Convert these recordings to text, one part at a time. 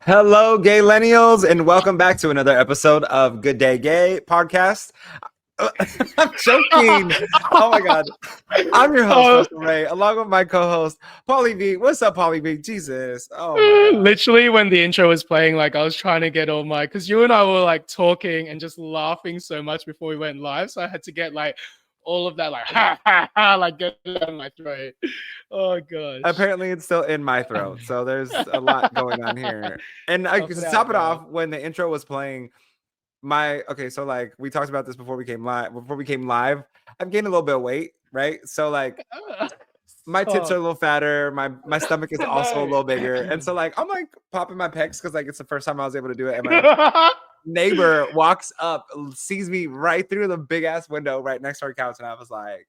Hello, gay millennials, and welcome back to another episode of Good Day Gay podcast. I'm joking. Oh my god. I'm your host, Oh, Russell Ray, along with my co-host, Paulie B. What's up, Paulie B? Jesus. Oh my god. literally when the intro was playing, like I was trying to get all my, because you and I were like talking and just laughing so much before we went live, so I had to get like all of that like ha ha ha like get it out of my throat. Oh gosh. Apparently, it's still in my throat, so there's a lot going on here. And Tough to it top out, it girl. off, when the intro was playing, so like we talked about this before we came live. Before we came live, I've gained a little bit of weight, right? So like my tits are Stop. a little fatter, my stomach is also a No. little bigger, and so like I'm like popping my pecs because like it's the first time I was able to do it, and my neighbor walks up, sees me right through the big ass window right next to our couch, and I was like,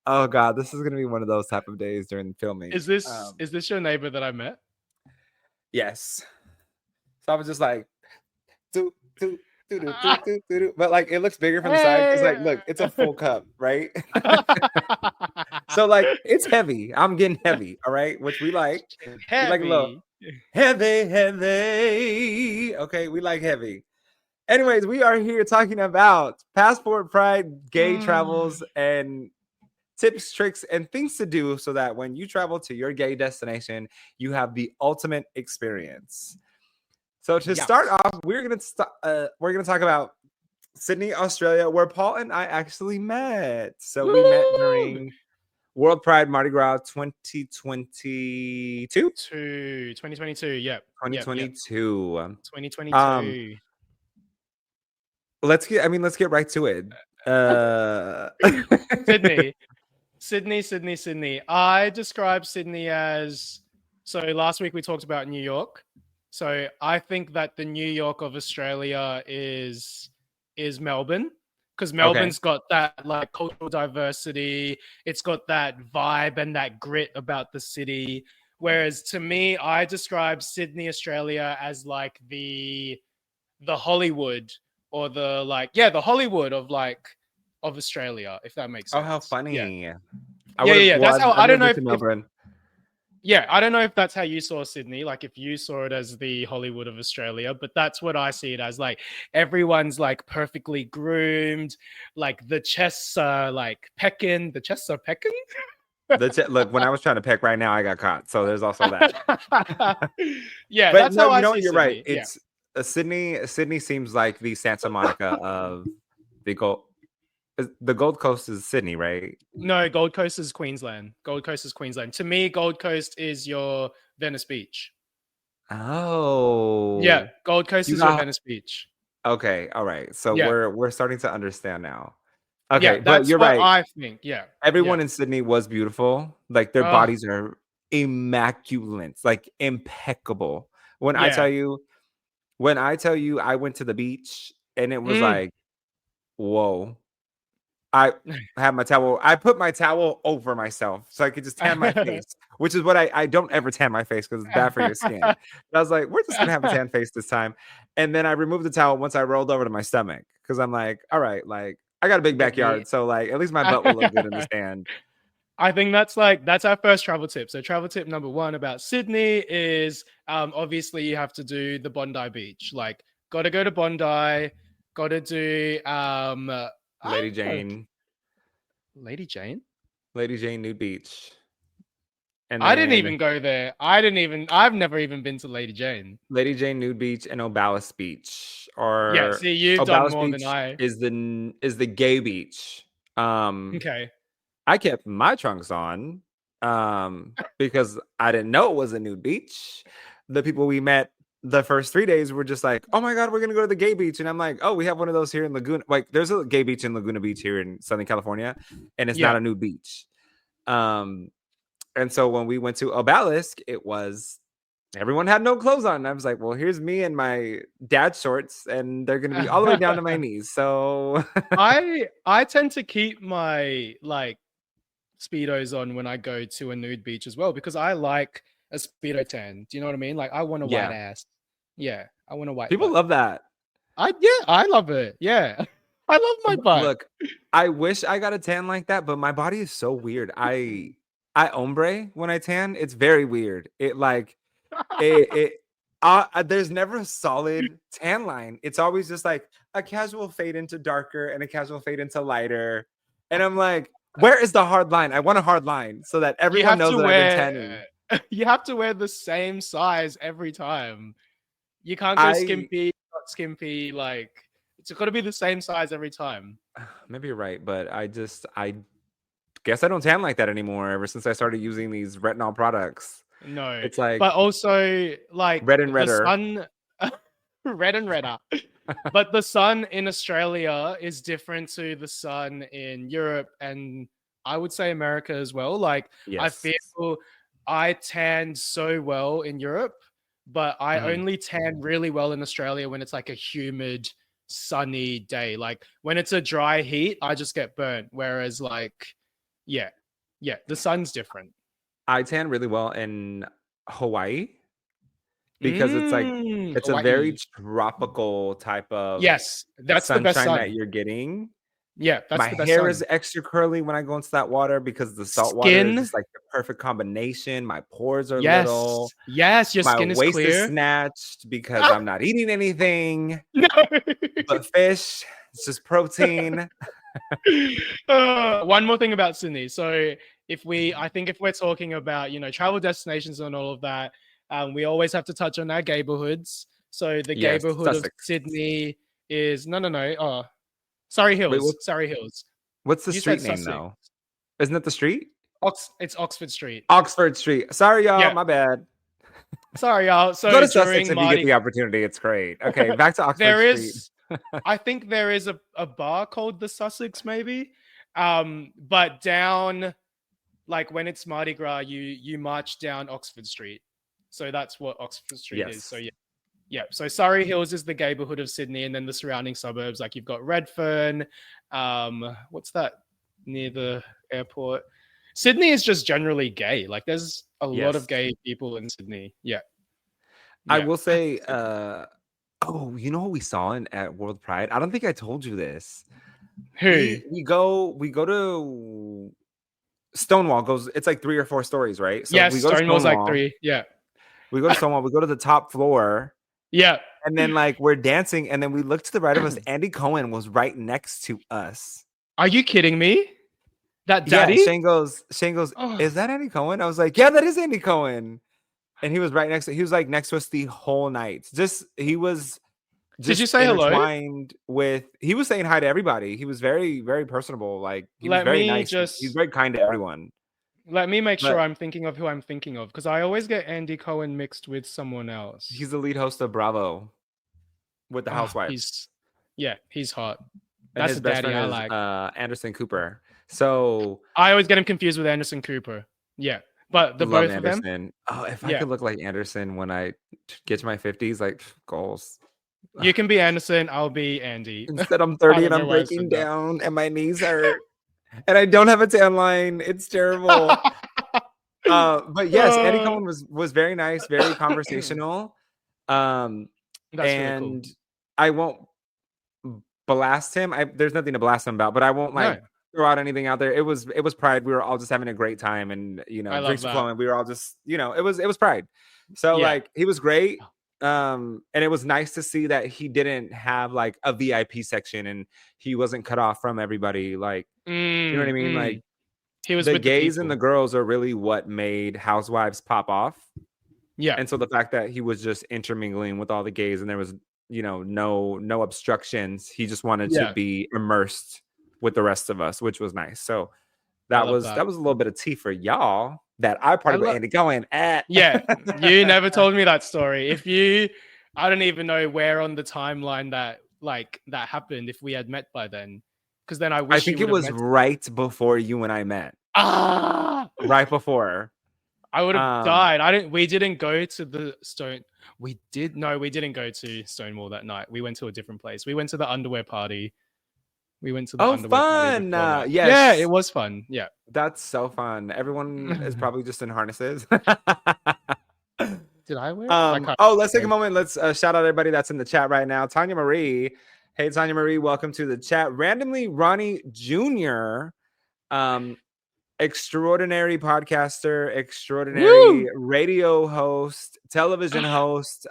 oh god, this is gonna be one of those type of days during filming. Is this your neighbor that I met? Yes. So I was just like, do do do, but like it looks bigger from the side because like look, it's a full cup, right? So like it's heavy. I'm getting heavy, all right, which we like. We like a little Heavy. heavy. Okay, we like heavy. Anyways, we are here talking about passport pride, gay travels, and tips, tricks, and things to do so that when you travel to your gay destination, you have the ultimate experience. So to start Yes. off, we're gonna talk about Sydney, Australia, where Paul and I actually met. So we met Woo! during World Pride Mardi Gras 2022. 2022. Yep. 2022. 2022. Let's get right to it. Sydney. Sydney. I describe Sydney as, so last week we talked about New York. So I think that the New York of Australia is Melbourne, because Okay. Melbourne's got that like cultural diversity. It's got that vibe and that grit about the city. Whereas to me, I describe Sydney, Australia as like the Hollywood, or the Hollywood of Australia, if that makes Oh, sense. how funny. Yeah. I would have Yeah. That's how, I've I don't never know been to Melbourne. I don't know if that's how you saw Sydney, like if you saw it as the Hollywood of Australia, but that's what I see it as. Like everyone's like perfectly groomed, like the chests are like pecking. The chests are pecking. Look, when I was trying to peck right now, I got caught. So there's also that. Yeah, But that's no, how I you know see what? You're right. Sydney. Yeah. It's Sydney. Sydney seems like the Santa Monica of the Gold. The Gold Coast is Sydney, right? No, Gold Coast is Queensland. Gold Coast is Queensland. To me, Gold Coast is your Venice Beach. Oh, Yeah, Gold Coast you is your got Venice Beach. okay. All right. So Yeah. we're starting to understand now. Yeah, Okay, but that's you're what right. I think. Yeah. Everyone in Sydney was beautiful. Like their Oh, bodies are immaculate, like impeccable. When I tell yeah. you, I went to the beach and it was Mm. like, whoa. I had my towel. I put my towel over myself so I could just tan my face, which is what I don't ever tan my face because it's bad for your skin. But I was like, we're just gonna have a tan face this time. And then I removed the towel once I rolled over to my stomach because I'm like, all right, like I got a big Get the backyard, so like at least my butt will look good in the stand. I think that's our first travel tip. So travel tip number 1 about Sydney is obviously you have to do the Bondi Beach. Like gotta go to Bondi, gotta do Lady Jane, Lady Jane. Lady Jane Nude Beach, and I didn't then even go there. I've never even been to Lady Jane. Lady Jane Nude Beach and Oballis Beach, Yeah, or see, you've done Oballis more than Beach I. is the gay beach. Okay. I kept my trunks on because I didn't know it was a nude beach. The people we met the first 3 days were just like, oh my God, we're going to go to the gay beach. And I'm like, oh, we have one of those here in Laguna. Like, there's a gay beach in Laguna Beach here in Southern California, and it's not Yeah. a nude beach. And so when we went to Obelisk, it was everyone had no clothes on. And I was like, well, here's me and my dad shorts, and they're going to be all the way down to my knees. So I tend to keep my like speedos on when I go to a nude beach as well, because I like a speedo tan. Do you know what I mean? Like I want a white yeah, ass. Yeah, I want a white people butt. love that. I love it. Yeah. I love my butt. Look, I wish I got a tan like that, but my body is so weird. I ombre when I tan. It's very weird. It There's never a solid tan line. It's always just like a casual fade into darker and a casual fade into lighter. And I'm like, where is the hard line? I want a hard line so that You everyone have knows to that I've been wear tanning. you have to wear the same size every time. You can't go I skimpy, not skimpy. Like it's got to be the same size every time. maybe you're right, but I guess I don't tan like that anymore ever since I started using these retinol products. No, It's like but also like red and the redder. sun, red and redder. But the sun in Australia is different to the sun in Europe and I would say America as well. Like I Yes. feel I tanned so well in Europe, but I Mhm. only tan really well in Australia when it's like a humid, sunny day. Like when it's a dry heat, I just get burnt. Whereas like, yeah, yeah, the sun's different. I tan really well in Hawaii because it's a very Hawaii. tropical type of Yes, that's the best sunshine that sun. you're getting. Yeah, that's My the best hair is sun. extra curly when I go into that water because the salt water is Skin. just like the perfect combination. My pores are little. Yes. Yes, your My skin is waist is clear. snatched because I'm not eating anything No. but fish. It's just protein. One more thing about Sydney. So I think if we're talking about, travel destinations and all of that, we always have to touch on our neighborhoods. So the Yes, neighborhood of Sussex. Sydney is no. Oh, Surrey Wait, Hills. Surrey Hills. what's the You said street name Sussex. though? Isn't it the street? It's Oxford Street. Oxford Street. Sorry, y'all. Yeah. My bad. Sorry, y'all. Go So to Sussex during if you get Mardi, the opportunity. It's great. Okay, back to Oxford there Street. is, I think there is a bar called the Sussex, maybe. But down, like when it's Mardi Gras, you march down Oxford Street. So that's what Oxford Street is. So Yes. yeah. So Surrey Hills is the neighborhood of Sydney, and then the surrounding suburbs, like you've got Redfern. What's that near the airport? Sydney is just generally gay. Like there's a lot Yes. of gay people in Sydney. Yeah. I Yeah. will say, oh, you know what we saw at World Pride? I don't think I told you this. Who? We go to Stonewall goes, it's like 3 or 4 stories, right? So Yes, we go to Stonewall's like Stonewall, 3. Yeah. we go to Stonewall, we go to the top floor, Yeah. and then like we're dancing, and then we look to the right of us. Andy Cohen was right next to us. Are you kidding me? That Yeah, daddy? Shane goes, Oh. is that Andy Cohen? I was like, yeah, that is Andy Cohen. And he was he was like next to us the whole night. He was Did you just say hello? intertwined with, he was saying hi to everybody. He was very, very personable. Like he was Let very me nice. He's just very kind to everyone. let me make sure But I'm thinking of who I'm thinking of because I always get Andy Cohen mixed with someone else. he's the lead host of Bravo with the Oh, Housewives. he's hot. And That's his a best daddy friend I is like. Anderson Cooper. So I always get him confused with Anderson Cooper. Yeah. But the love both of them, Anderson. Oh, if I yeah. could look like Anderson when I get to my 50s, like goals. You can be Anderson, I'll be Andy. Instead, I'm I 30 don't and know I'm why I breaking said that. down and my knees hurt. And I don't have a tan line. It's terrible. But yes, Andy Uh, Cohen was very nice, very conversational. That's really cool. And I won't blast him. There's nothing to blast him about, but I won't No, like throw out anything out there. It was Pride. We were all just having a great time, and I love drinks were that. flowing. We were all just, it was Pride. So Yeah. like he was great. And it was nice to see that he didn't have like a VIP section and he wasn't cut off from everybody. Like, you know what I mean? Like He was the with the gays and people. the girls are really what made Housewives pop off. Yeah. And so the fact that he was just intermingling with all the gays and there was, no obstructions. He just wanted to Yeah. be immersed with the rest of us, which was nice. So I that love was that. a little bit of tea for y'all that I partied with Andy Cohen at. Yeah. You never told me that story. I don't even know where on the timeline that happened if we had met by then. Because then I I wish you think it would have was met. right before you and I met. Ah, Right before. I would have Um, died. We didn't go to the Stone. We didn't go to Stonewall that night. We went to a different place. We went to the underwear party. We went to the oh, underwear party fun. before that. Yeah, it Yes. was fun. Yeah. That's so fun. Everyone is probably just in harnesses. Did I wear? I can't Let's take a remember. moment. Let's shout out everybody that's in the chat right now. Tanya Marie. Hey, Tanya Marie, welcome to the chat. Randomly, Ronnie Jr. extraordinary podcaster, extraordinary Woo! radio host, television host,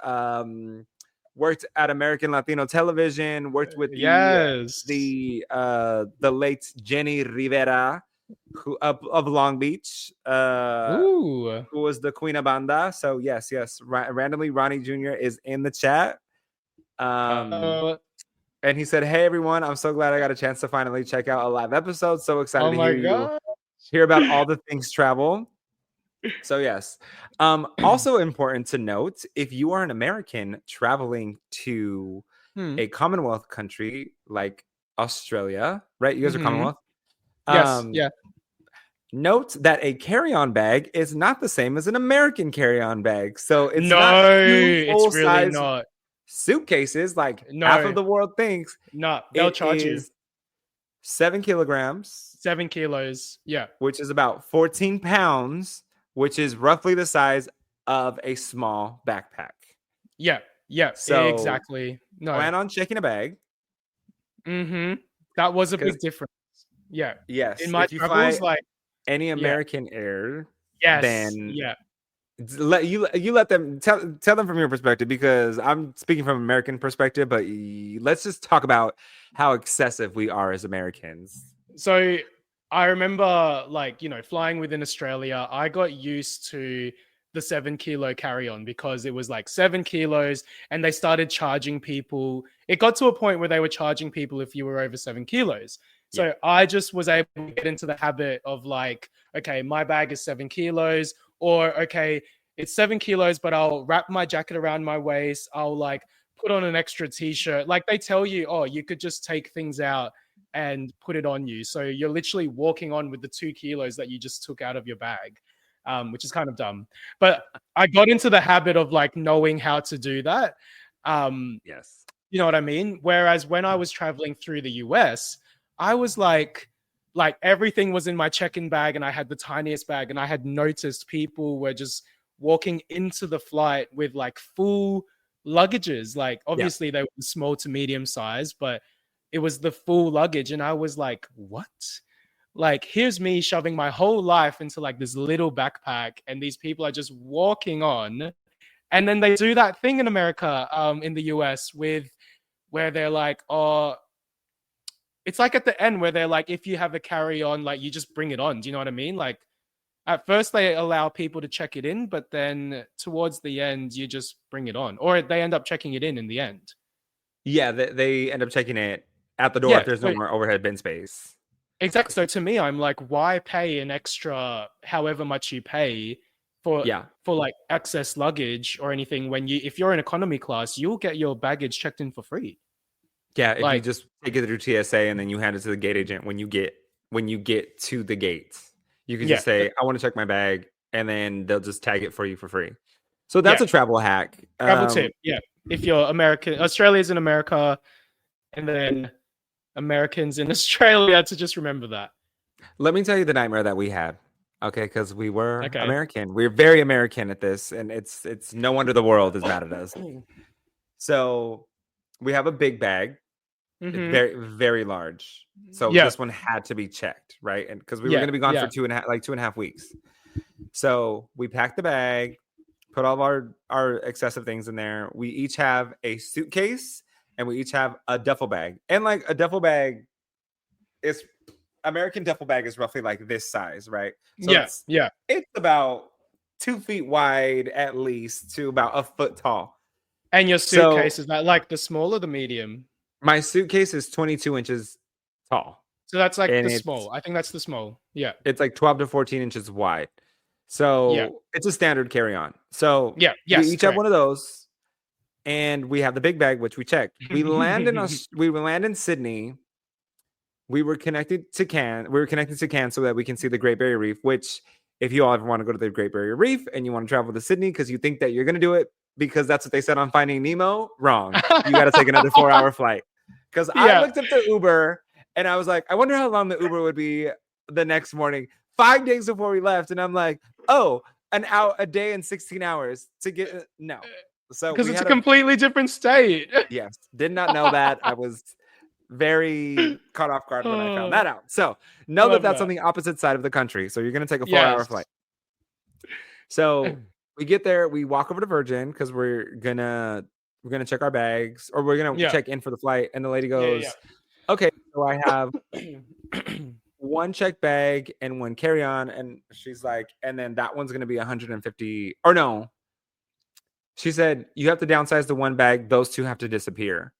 worked at American Latino Television, worked with Yes. the late Jenny Rivera, who of Long Beach, Ooh. who was the Queen of Banda. So yes, randomly Ronnie Jr. is in the chat. Uh, And he said, "Hey everyone, I'm so glad I got a chance to finally check out a live episode. So excited oh to my hear god. about all the things travel." So yes. Also important to note, if you are an American traveling to Hmm. a Commonwealth country like Australia, right? You guys are Mm-hmm. Commonwealth. Yes. Um, Yeah. Note that a carry-on bag is not the same as an American carry-on bag. So it's not No, two it's really full-size not. suitcases like half of No, the world thinks. no. They'll It charge you is 7 kilograms, 7 kilos. Yeah. which is about 14 pounds, which is roughly the size of a small backpack. Yeah. Yeah. So Exactly. No. plan on checking a bag. Mm-hmm. That was a Because big difference. Yeah. In yes, my if you travels, fly like, any yeah. American Air, Yes. then Yeah. let them tell them from your perspective, because I'm speaking from American perspective, but let's just talk about how excessive we are as Americans. So I remember, like, flying within Australia, I got used to the 7 kilo carry on because it was like 7 kilos and they started charging people. It got to a point where they were charging people if you were over 7 kilos. Yeah. So I just was able to get into the habit of like, okay, my bag is 7 kilos, or okay, it's 7 kilos, but I'll wrap my jacket around my waist. I'll like put on an extra t-shirt. Like they tell you, oh, you could just take things out and put it on you. So you're literally walking on with the 2 kilos that you just took out of your bag, which is kind of dumb. But I got into the habit of like knowing how to do that. Yes. You know what I mean? Whereas when I was traveling through the US, I was like everything was in my check-in bag and I had the tiniest bag, and I had noticed people were just walking into the flight with like full luggages. Like obviously they were small to medium size, but it was the full luggage. And I was like, what? Like, here's me shoving my whole life into like this little backpack, and these people are just walking on. And then they do that thing in America, in the US, with where they're like, oh, it's like at the end where they're like, if you have a carry on, like you just bring it on. Do you know what I mean? Like at first they allow people to check it in, but then towards the end, you just bring it on, or they end up checking it in the end. Yeah, they end up checking it at the door Yeah. if there's no more overhead bin space. Exactly. So to me, I'm like, why pay an extra however much you pay for like excess luggage or anything when if you're in economy class, you'll get your baggage checked in for free. Yeah, if you Like, just take it through TSA and then you hand it to the gate agent when you get to the gate, you can yeah, just say, "I want to check my bag," and then they'll just tag it for you for free. So that's yeah. a travel hack. Travel tip. Yeah. If you're American, Australia's in America, and then Americans in Australia, to just remember that. Let me tell you the nightmare that we had. Okay, because we were Okay. American. We're very American at this, and it's no wonder the world is mad at us. So we have a big bag. It's very, very large. So this one had to be checked, right? And because we were going to be gone for 2.5 weeks. So we packed the bag, put all of our excessive things in there. We each have a suitcase and we each have a duffel bag. And like a duffel bag is American duffel bag is roughly like this size, right? So it's about 2 feet wide at least to about a foot tall. And your suitcase, is that like the small or the medium? My suitcase is 22 inches tall. So that's like the small. I think that's the small. Yeah. It's like 12 to 14 inches wide. So it's a standard carry-on. So we each have one of those, and we have the big bag, which we checked. We land in Sydney. We were connected to Cairns so that we can see the Great Barrier Reef, which if you all ever want to go to the Great Barrier Reef and you want to travel to Sydney because you think that you're going to do it because that's what they said on Finding Nemo, wrong. You got to take another 4-hour flight. Because I looked up the Uber and I was like, I wonder how long the Uber would be the next morning, 5 days before we left. And I'm like, oh, a day and 16 hours to get, no. So because it's a completely different state. Yes. Did not know that. I was very caught off guard when I found that out. So I know that love that's on that. the opposite side of the country. So you're going to take a 4-hour Yes. flight. So we get there, we walk over to Virgin because we're gonna check our bags, or we're gonna Yeah. check in for the flight. And the lady Yeah. goes, "Okay, so I have Yeah. one check bag and one carry on," and she's like, "And then that one's gonna be 150, or no." She said, "You have to downsize the one bag; those two have to disappear."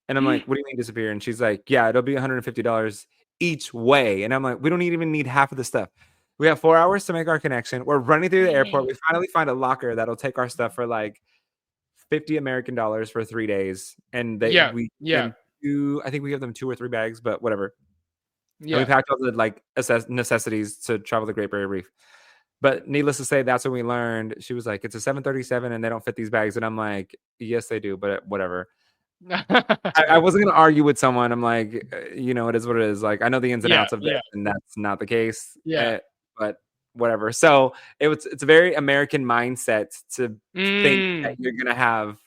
And I'm like, "What do you mean disappear?" And she's like, "Yeah, it'll be $150 each way." And I'm like, "We don't even need half of the stuff. We have 4 hours to make our connection. We're running through the airport. We finally find a locker that'll take our stuff for like 50 American dollars for 3 days. And Yeah. we Yeah. them two, I think we give them 2 or 3 bags, but whatever. And we Yeah. packed all the like necessities to travel the Great Barrier Reef. But needless to say, that's when we learned. She was like, "It's a 737 and they don't fit these bags." And I'm like, "Yes, they do, but whatever." I wasn't gonna argue with someone. I'm like, it is what it is. Like, I know the ins and Yeah. outs of this, Yeah. and that's not the case. Yeah. But whatever. So it's a very American mindset to think that Mm. you're gonna have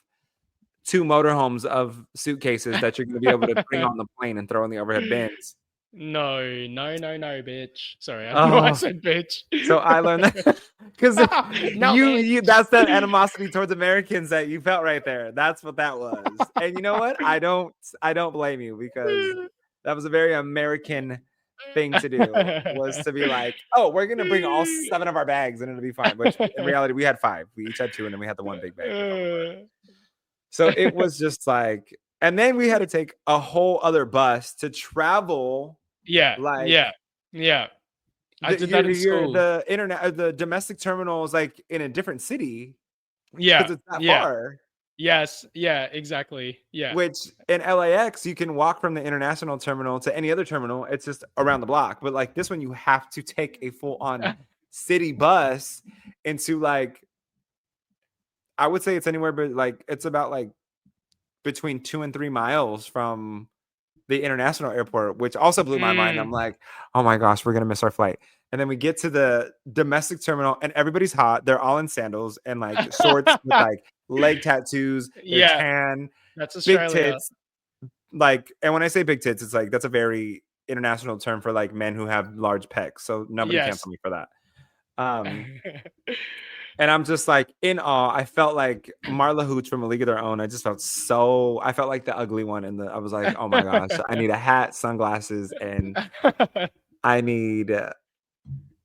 2 motorhomes of suitcases that you're gonna be able to bring on the plane and throw in the overhead bins. No, bitch. Sorry, I don't know why I Oh, said bitch. so I learned that because No, you bitch. that's that animosity towards Americans that you felt right there. That's what that was. And you know what? I don't blame you, because that was a very American thing to do, was to be like, "Oh, we're gonna bring all 7 of our bags and it'll be fine." Which in reality we had 5. We each had 2, and then we had the one big bag with all of our. So it was just like, and then we had to take a whole other bus to travel, Yeah, like, yeah, yeah. I did that in you're school. the internet, the domestic terminal is like in a different city Yeah, because it's that yeah, far. yes, yeah, exactly. Yeah. Which in LAX you can walk from the international terminal to any other terminal. It's just around the block. But like this one, you have to take a full on city bus into, like, I would say it's anywhere, but like it's about like between 2 and 3 miles from the international airport, which also blew my mind. I'm Mm. like, "Oh my gosh, we're gonna miss our flight." And then we get to the domestic terminal, and everybody's hot. They're all in sandals and like shorts with like leg tattoos. They're Yeah, tan, that's big Australia. tits. Like, and when I say big tits, it's like that's a very international term for like men who have large pecs. So nobody Yes. cancel me for that. And I'm just like in awe. I felt like Marla Hooch from A League of Their Own. I felt like the ugly one. And I was like, "Oh my gosh, I need a hat, sunglasses, and I need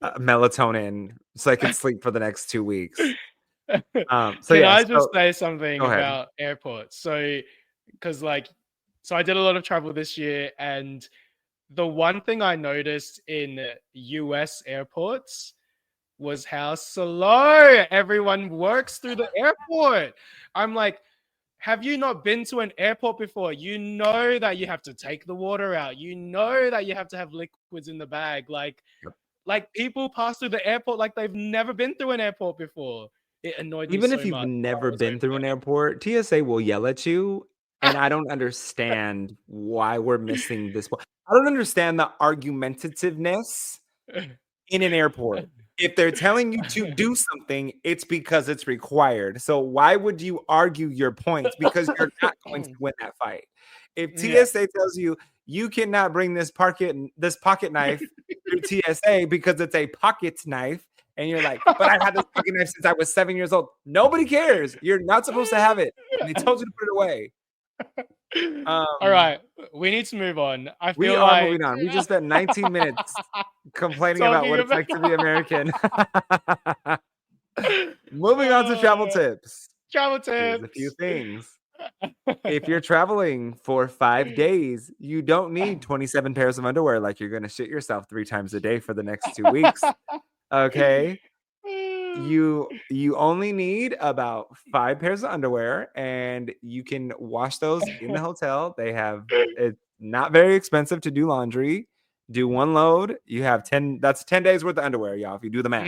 melatonin so I can sleep for the next 2 weeks." So Can yeah, I just so say something go ahead. about airports? So, because so I did a lot of travel this year, and the one thing I noticed in US airports was how slow everyone works through the airport. I'm like, have you not been to an airport before? You know that you have to take the water out. You know that you have to have liquids in the bag. Like people pass through the airport like they've never been through an airport before. It annoyed me Even if so you've much while I never was been over through an airport, TSA will yell at you, and I don't understand why we're missing this one. I don't understand the argumentativeness there. in an airport. If they're telling you to do something, it's because it's required. So why would you argue your points? Because you're not going to win that fight. If Yeah. TSA tells you you cannot bring this pocket knife through TSA because it's a pocket knife, and you're like, "But I've had this pocket knife since I was 7 years old." Nobody cares. You're not supposed to have it, and they told you to put it away. All Um, right, we need to move on. I we feel are like moving on. We just spent 19 minutes complaining about talking what it's about like to be American. Moving on to travel tips. travel Here's a few tips. things. If you're traveling for 5 days, you don't need 27 pairs of underwear like you're going to shit yourself 3 times a day for the next 2 weeks. Okay? You only need about 5 pairs of underwear, and you can wash those in the hotel. It's not very expensive to do laundry. Do 1 load. You have 10 That's 10 days worth of underwear, y'all, if you do the math.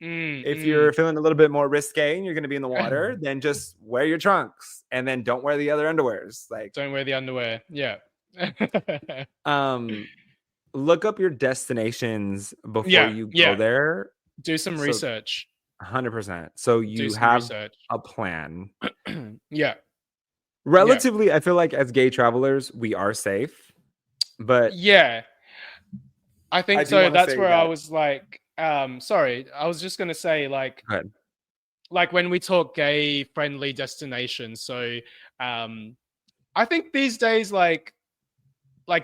If you're feeling a little bit more risque and you're going to be in the water, then just wear your trunks, and then don't wear the other underwears. Like, Don't wear the underwear. Yeah. look up your destinations before Yeah. you go Yeah. there. Do some So research. 100%. So Do you some have research. a plan. Yeah. Yeah. Relatively, I feel like as gay travelers, we are safe, but Yeah. I I think do so. want to That's say where I that. was like, sorry, I was just gonna say Go ahead. like when we talk gay friendly destinations. So um I think these days like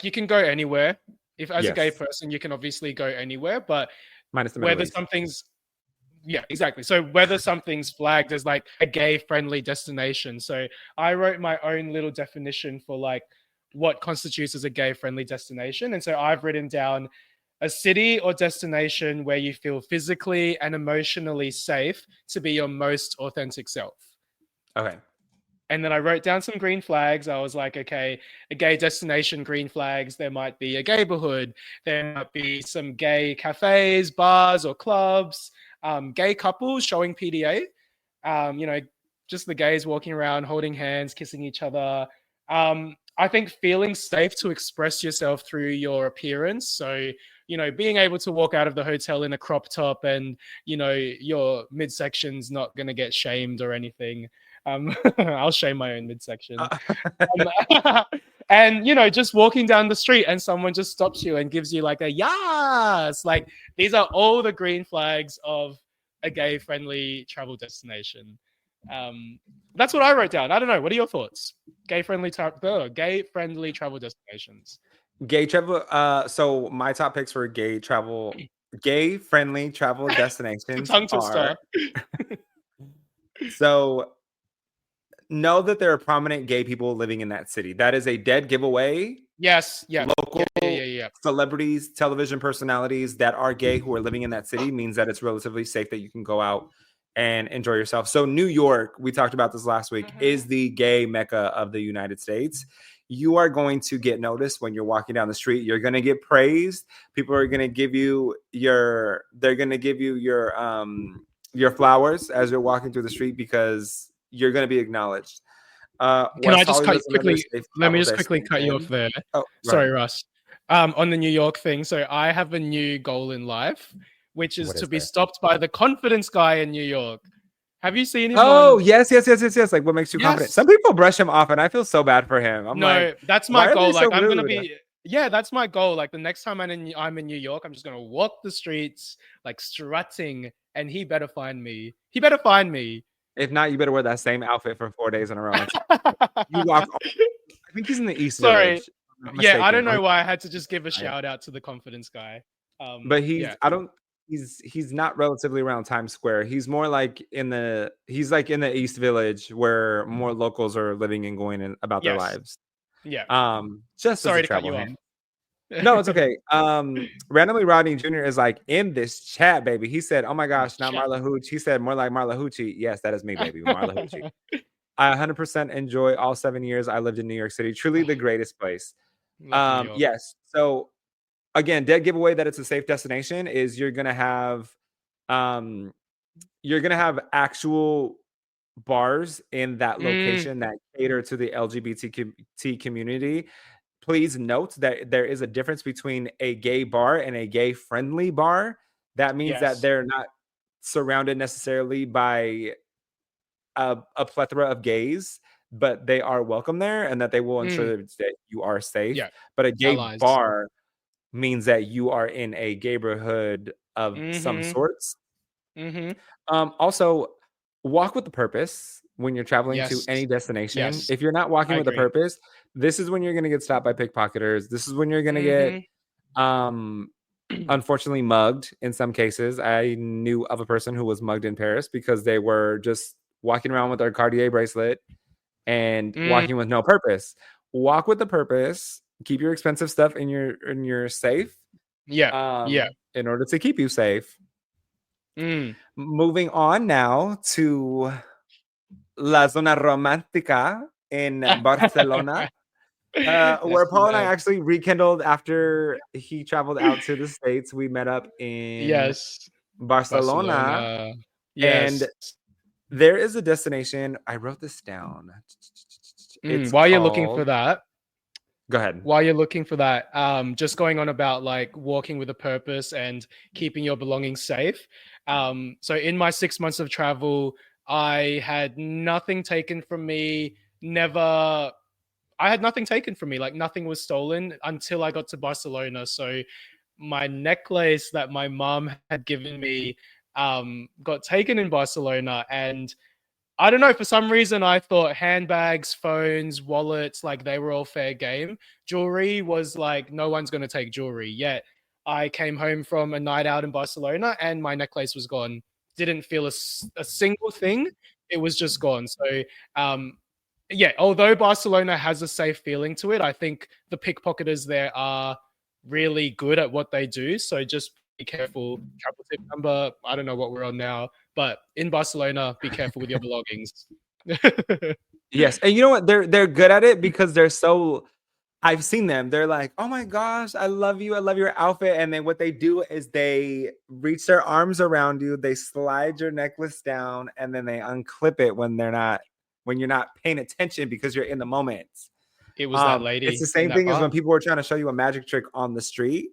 you can go anywhere. If as a gay Yes, person, you can obviously go anywhere, but minus the Middle whether East. something's yeah, exactly. So whether something's flagged as like a gay friendly destination. So I wrote my own little definition for like what constitutes as a gay friendly destination. And so I've written down a city or destination where you feel physically and emotionally safe to be your most authentic self. Okay. And then I wrote down some green flags. I was like, okay, a gay destination, green flags. There might be a gayborhood. There might be some gay cafes, bars, or clubs. Gay couples showing PDA. You know, just the gays walking around, holding hands, kissing each other. I think feeling safe to express yourself through your appearance. So, you know, being able to walk out of the hotel in a crop top and, you know, your midsection's not going to get shamed or anything. I'll shame my own midsection. Um, and you know, just walking down the street and someone just stops you and gives you like a yes. Like these are all the green flags of a gay-friendly travel destination. Um, that's what I wrote down. I don't know. What are your thoughts? Gay-friendly travel destinations. Gay travel. So my top picks for gay friendly travel destinations Tongue are twister. so know that there are prominent gay people living in that city. That is a dead giveaway. Yes. Yeah. Local Yeah. celebrities, television personalities that are gay who are living in that city means that it's relatively safe that you can go out and enjoy yourself. So New York, we talked about this last week, is the gay mecca of the United States. You are going to get noticed when you're walking down the street. You're going to get praised. People are going to give you your flowers as you're walking through the street because you're going to be acknowledged. Can I West just Hollywood cut is another quickly? safe Let me travel just quickly cut you off destination. there. Oh, right. Sorry, Russ. On the New York thing, so I have a new goal in life, which is What to is be that? stopped by the confidence guy in New York. Have you seen him Oh, on? yes. Like, what makes you confident? Yes. Some people brush him off, and I feel so bad for him. I'm like, No, that's my why are they goal. so Like I'm gonna rude? be. Yeah, that's my goal. Like the next time I'm in New York, I'm just gonna walk the streets like strutting, and he better find me. He better find me. If not, you better wear that same outfit for 4 days in a row. You walk. I think he's in the East Sorry. Village. If I'm not Yeah, I mistaken. don't know why I had to just give a Right. shout out to the confidence guy. But Yeah. I don't. He's not relatively around Times Square. He's more like he's like in the East Village where more locals are living and going about their Yes. lives. Yeah. Just as a Sorry to cut travel you off. hint. No, it's okay. Randomly Rodney Jr. is like in this chat, baby. He said, "Oh my In the gosh, not chat. Marla Hooch." He said more like Marla Hoochie. Yes, that is me, baby, Marla Hoochie. I 100% enjoy all 7 years I lived in New York City. Truly the greatest place. Love New York. Yes. So again, dead giveaway that it's a safe destination is um you're gonna have actual bars in that Mm, location that cater to the LGBTQ community. Please note that there is a difference between a gay bar and a gay friendly bar. That means that yes. they're not surrounded necessarily by a plethora of gays, but they are welcome there and that they will Mm, ensure that you are safe. yeah. But a gay Allies. bar means that you are in a neighborhood of some Mm-hmm. sorts. Mm-hmm. Also, walk with the purpose when you're traveling to Yes. any destination. Yes. If you're not walking I with a agree. purpose, this is when you're going to get stopped by pickpocketers. This is when you're going to get, Mm-hmm. um, unfortunately, mugged in some cases. I knew of a person who was mugged in Paris because they were just walking around with their Cartier bracelet and Mm, walking with no purpose. Walk with the purpose. Keep your expensive stuff in your safe, yeah. Yeah. in order to keep you safe. Mm. Moving on now to La Zona Romántica in Barcelona, Yes, where Paul and I ma'am. actually rekindled after he traveled out to the States. We met up in Yes. Barcelona, Barcelona. and Yes. there is a destination. I wrote this down. It's While you're looking for called. that, Go ahead. just going on about like walking with a purpose and keeping your belongings safe. So in my 6 months of travel, I had nothing taken from me never, I had nothing taken from me. Like nothing was stolen until I got to Barcelona. So my necklace that my mom had given me got taken in Barcelona, and I don't know, for some reason I thought handbags, phones, wallets, like they were all fair game. Jewelry was like no one's going to take jewelry. Yet I came home from a night out in Barcelona and my necklace was gone. Didn't feel a single thing. It was just gone. So um yeah, although Barcelona has a safe feeling to it, I think the pickpocketers there are really good at what they do. So just be careful. Travel tip number, I don't know what we're on now, but in Barcelona, be careful with your belongings. Yes, and you know what? They're good at it because they're so. I've seen them. They're like, "Oh my gosh, I love you. I love your outfit." And then what they do is they reach their arms around you, they slide your necklace down, and then they unclip it when you're not paying attention because you're in the moment. It was that It's the lady in same that thing as bar. when people were trying to show you a magic trick on the street.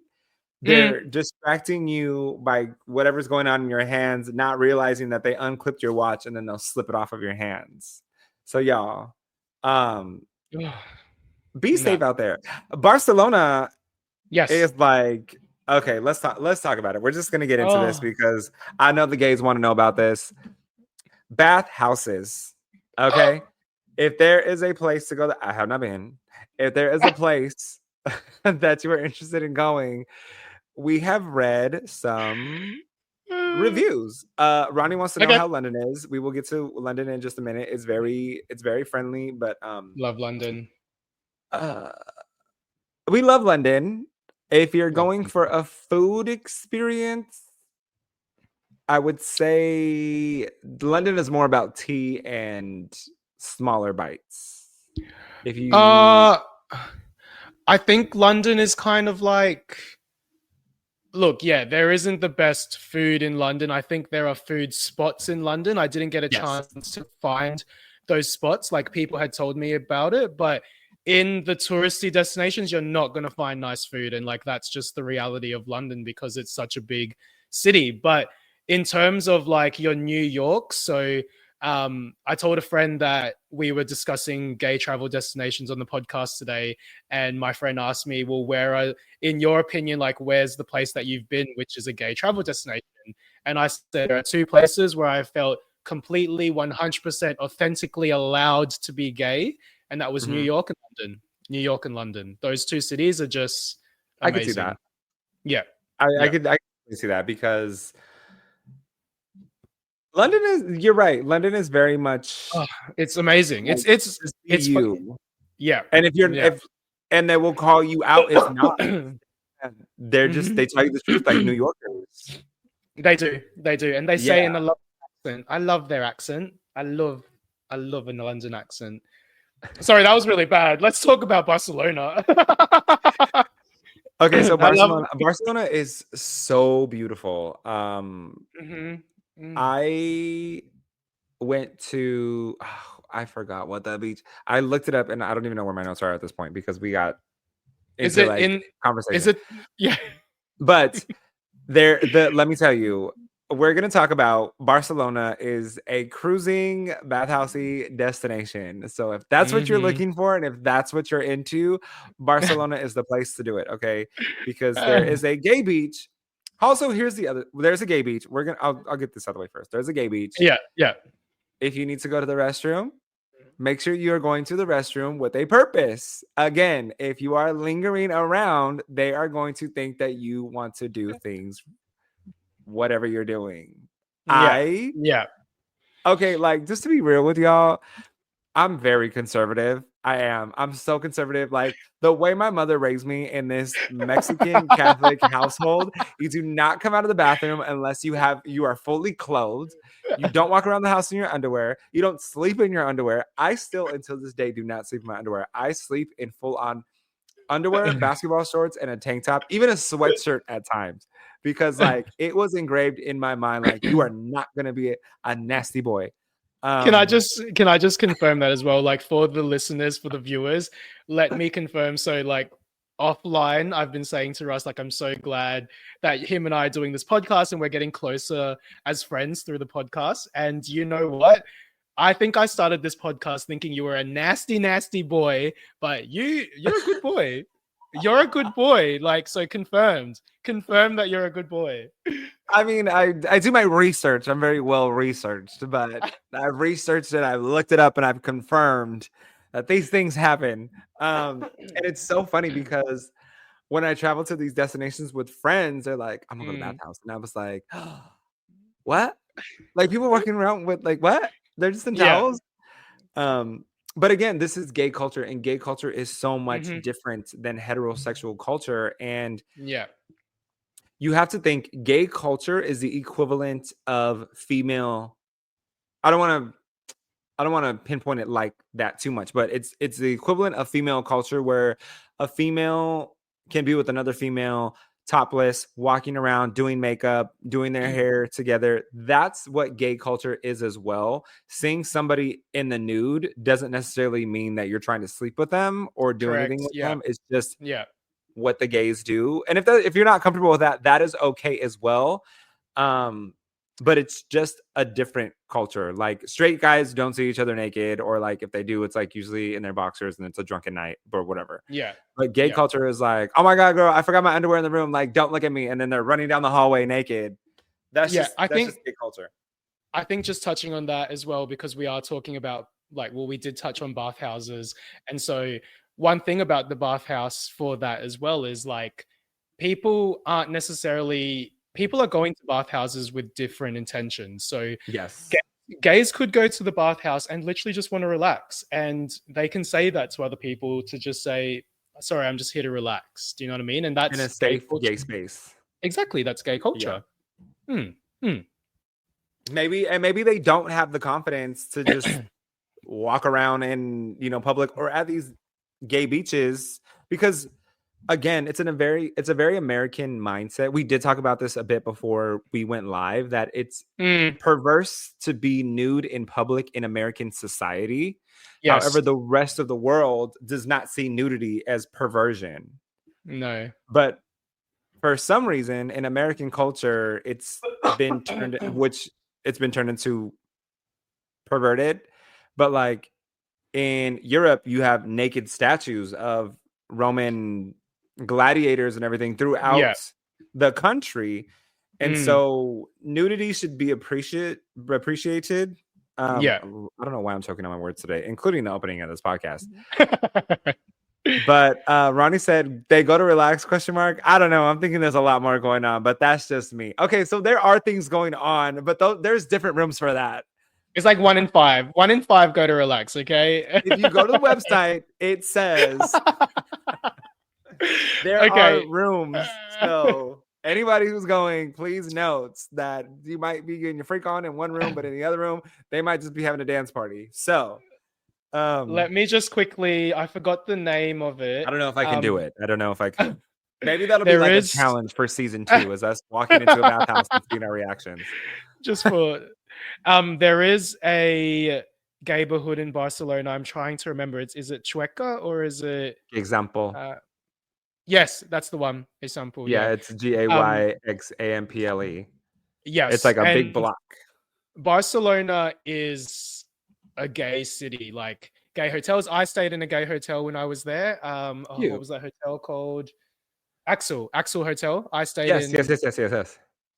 Mm, They're distracting you by whatever's going on in your hands, not realizing that they unclipped your watch and then they'll slip it off of your hands. So y'all, um, be no. safe out there. Barcelona Yes. is like, okay, let's talk about it. We're just gonna get into this Oh. because I know the gays want to know about this. Bath houses. Okay. If there is a place to go that I have not been, if there is a place that you are interested in going, we have read some reviews. Ronnie wants to know Okay. how London is. We will get to London in just a minute. It's very friendly, but Love London. uh we love London. If you're Love going for London. a food experience, I would say London is more about tea and smaller bites. If you Uh, I think London is kind of like, look, yeah, there isn't the best food in London. I think there are food spots in London. I didn't get a yes. chance to find those spots like people had told me about it, but in the touristy destinations, you're not going to find nice food. And like that's just the reality of London because it's such a big city. But in terms of like your New York, so I told a friend that we were discussing gay travel destinations on the podcast today, and my friend asked me, "Well, where are, in your opinion, like where's the place that you've been, which is a gay travel destination?" And I said there are two places where I felt completely 100% authentically allowed to be gay, and that was New Mhm. York and London. New York and London. Those two cities are just I could see that. amazing. Yeah, I yeah. could see that because London is you're right. London is very much Oh, it's amazing. like just be It's you. yeah, And yeah. if and they will call you out if not. And they tell you the truth like New Yorkers. They do, and they say Yeah. in a London accent. I love their accent. I love a London accent. Sorry, that was really bad. Let's talk about Barcelona. Okay, so I love. Barcelona is so beautiful. Mhm. Mm. I went to I forgot what that beach. I looked it up and I don't even know where my notes are at this point because we got Is into it like in? Is conversation. it? Yeah. But let me tell you, we're gonna talk about Barcelona is a cruising bathhousey destination. So if that's what you're Hmm. looking for and if that's what you're into, Barcelona is the place to do it. Okay, because there is a gay beach. Also, there's a gay beach. I'll get this out of the way first. There's a gay beach. Yeah, yeah. If you need to go to the restroom, make sure you are going to the restroom with a purpose. Again, if you are lingering around, they are going to think that you want to do things, whatever you're doing. Yeah, I, yeah. okay, like just to be real with y'all, I'm very conservative. I am. I'm so conservative. Like the way my mother raised me in this Mexican Catholic household, you do not come out of the bathroom unless you are fully clothed. You don't walk around the house in your underwear. You don't sleep in your underwear. I still, until this day, do not sleep in my underwear. I sleep in full on underwear, basketball shorts, and a tank top, even a sweatshirt at times, because like it was engraved in my mind, like you are not gonna be a nasty boy. Um, Can I just confirm that as well? Like for the listeners, for the viewers, let me confirm. So like offline, I've been saying to Russ, like I'm so glad that him and I are doing this podcast and we're getting closer as friends through the podcast. And you know what? I think I started this podcast thinking you were a nasty, nasty boy, but you're a good boy. You're a good boy. Like, so confirmed. Confirm that you're a good boy. I mean, I do my research. I'm very well researched, but I've researched it, I've looked it up, and I've confirmed that these things happen. And it's so funny because when I travel to these destinations with friends, they're like, "I'm gonna go to the bathhouse," and I was like, "What?" Like people walking around with like what? They're just in Yeah. towels. But again, this is gay culture, and gay culture is so much Mm-hmm. different than heterosexual culture. And Yeah. you have to think gay culture is the equivalent of female. I don't want to I don't want to pinpoint it like that too much, but it's the equivalent of female culture where a female can be with another female topless, walking around, doing makeup, doing their hair together. That's what gay culture is as well. Seeing somebody in the nude doesn't necessarily mean that you're trying to sleep with them or do anything Correct. with Yeah. them. It's just Yeah. what the gays do. And if you're not comfortable with that, that is okay as well. But it's just a different culture. Like straight guys don't see each other naked, or like if they do, it's like usually in their boxers and it's a drunken night or whatever. Yeah. But gay culture is like, oh my god, girl, I forgot my underwear in the room. Like, don't look at me. And then they're running down the hallway naked. That's just gay culture. I think just touching on that as well, because we are talking about like, well, we did touch on bathhouses. And so one thing about the bathhouse for that as well is like people are going to bathhouses with different intentions. So yes, gays could go to the bathhouse and literally just want to relax. And they can say that to other people to just say, sorry, I'm just here to relax. Do you know what I mean? And that's in a safe gay space. Exactly. That's gay culture. Yeah. Maybe they don't have the confidence to just walk around in public or at these gay beaches, because again, it's a very American mindset. We did talk about this a bit before we went live, that it's perverse to be nude in public in American society. Yes. However, the rest of the world does not see nudity as perversion. No. But for some reason in American culture, it's been turned into perverted. But like in Europe, you have naked statues of Roman gladiators and everything throughout the country. And so nudity should be appreciated. I don't know why I'm choking on my words today, including the opening of this podcast. But Ronnie said they go to relax ? I don't know. I'm thinking there's a lot more going on, but that's just me. Okay, so there are things going on, but there's different rooms for that. It's like 1 in 5. 1 in 5 go to relax, okay? If you go to the website, it says there are rooms. So anybody who's going, please note that you might be getting your freak on in one room, but in the other room, they might just be having a dance party. So let me just quickly, I forgot the name of it. I don't know if I can do it. I don't know if I can. Maybe that'll be like a challenge for season 2, is us walking into a bathhouse and seeing our reactions. Just for there is a gayborhood in Barcelona. I'm trying to remember. Is it Chueca or is it Gayxample? Yes, that's the one. Gayxample. Yeah, it's Gayxample. Yes, it's like a big block. Barcelona is a gay city, like gay hotels. I stayed in a gay hotel when I was there. What was that hotel called? Axel Hotel. I stayed in. Yes.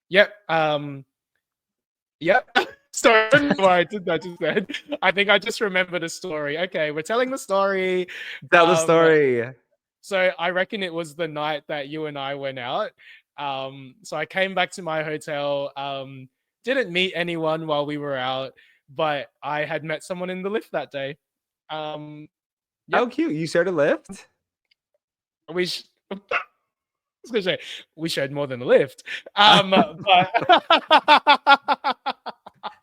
Yep. Yep. Sorry, I don't know why I did that just then. I think I just remembered a story. Okay, we're telling the story. Tell the story. So I reckon it was the night that you and I went out. So I came back to my hotel. Didn't meet anyone while we were out, but I had met someone in the lift that day. How cute! You shared a lift. We shared more than a lift.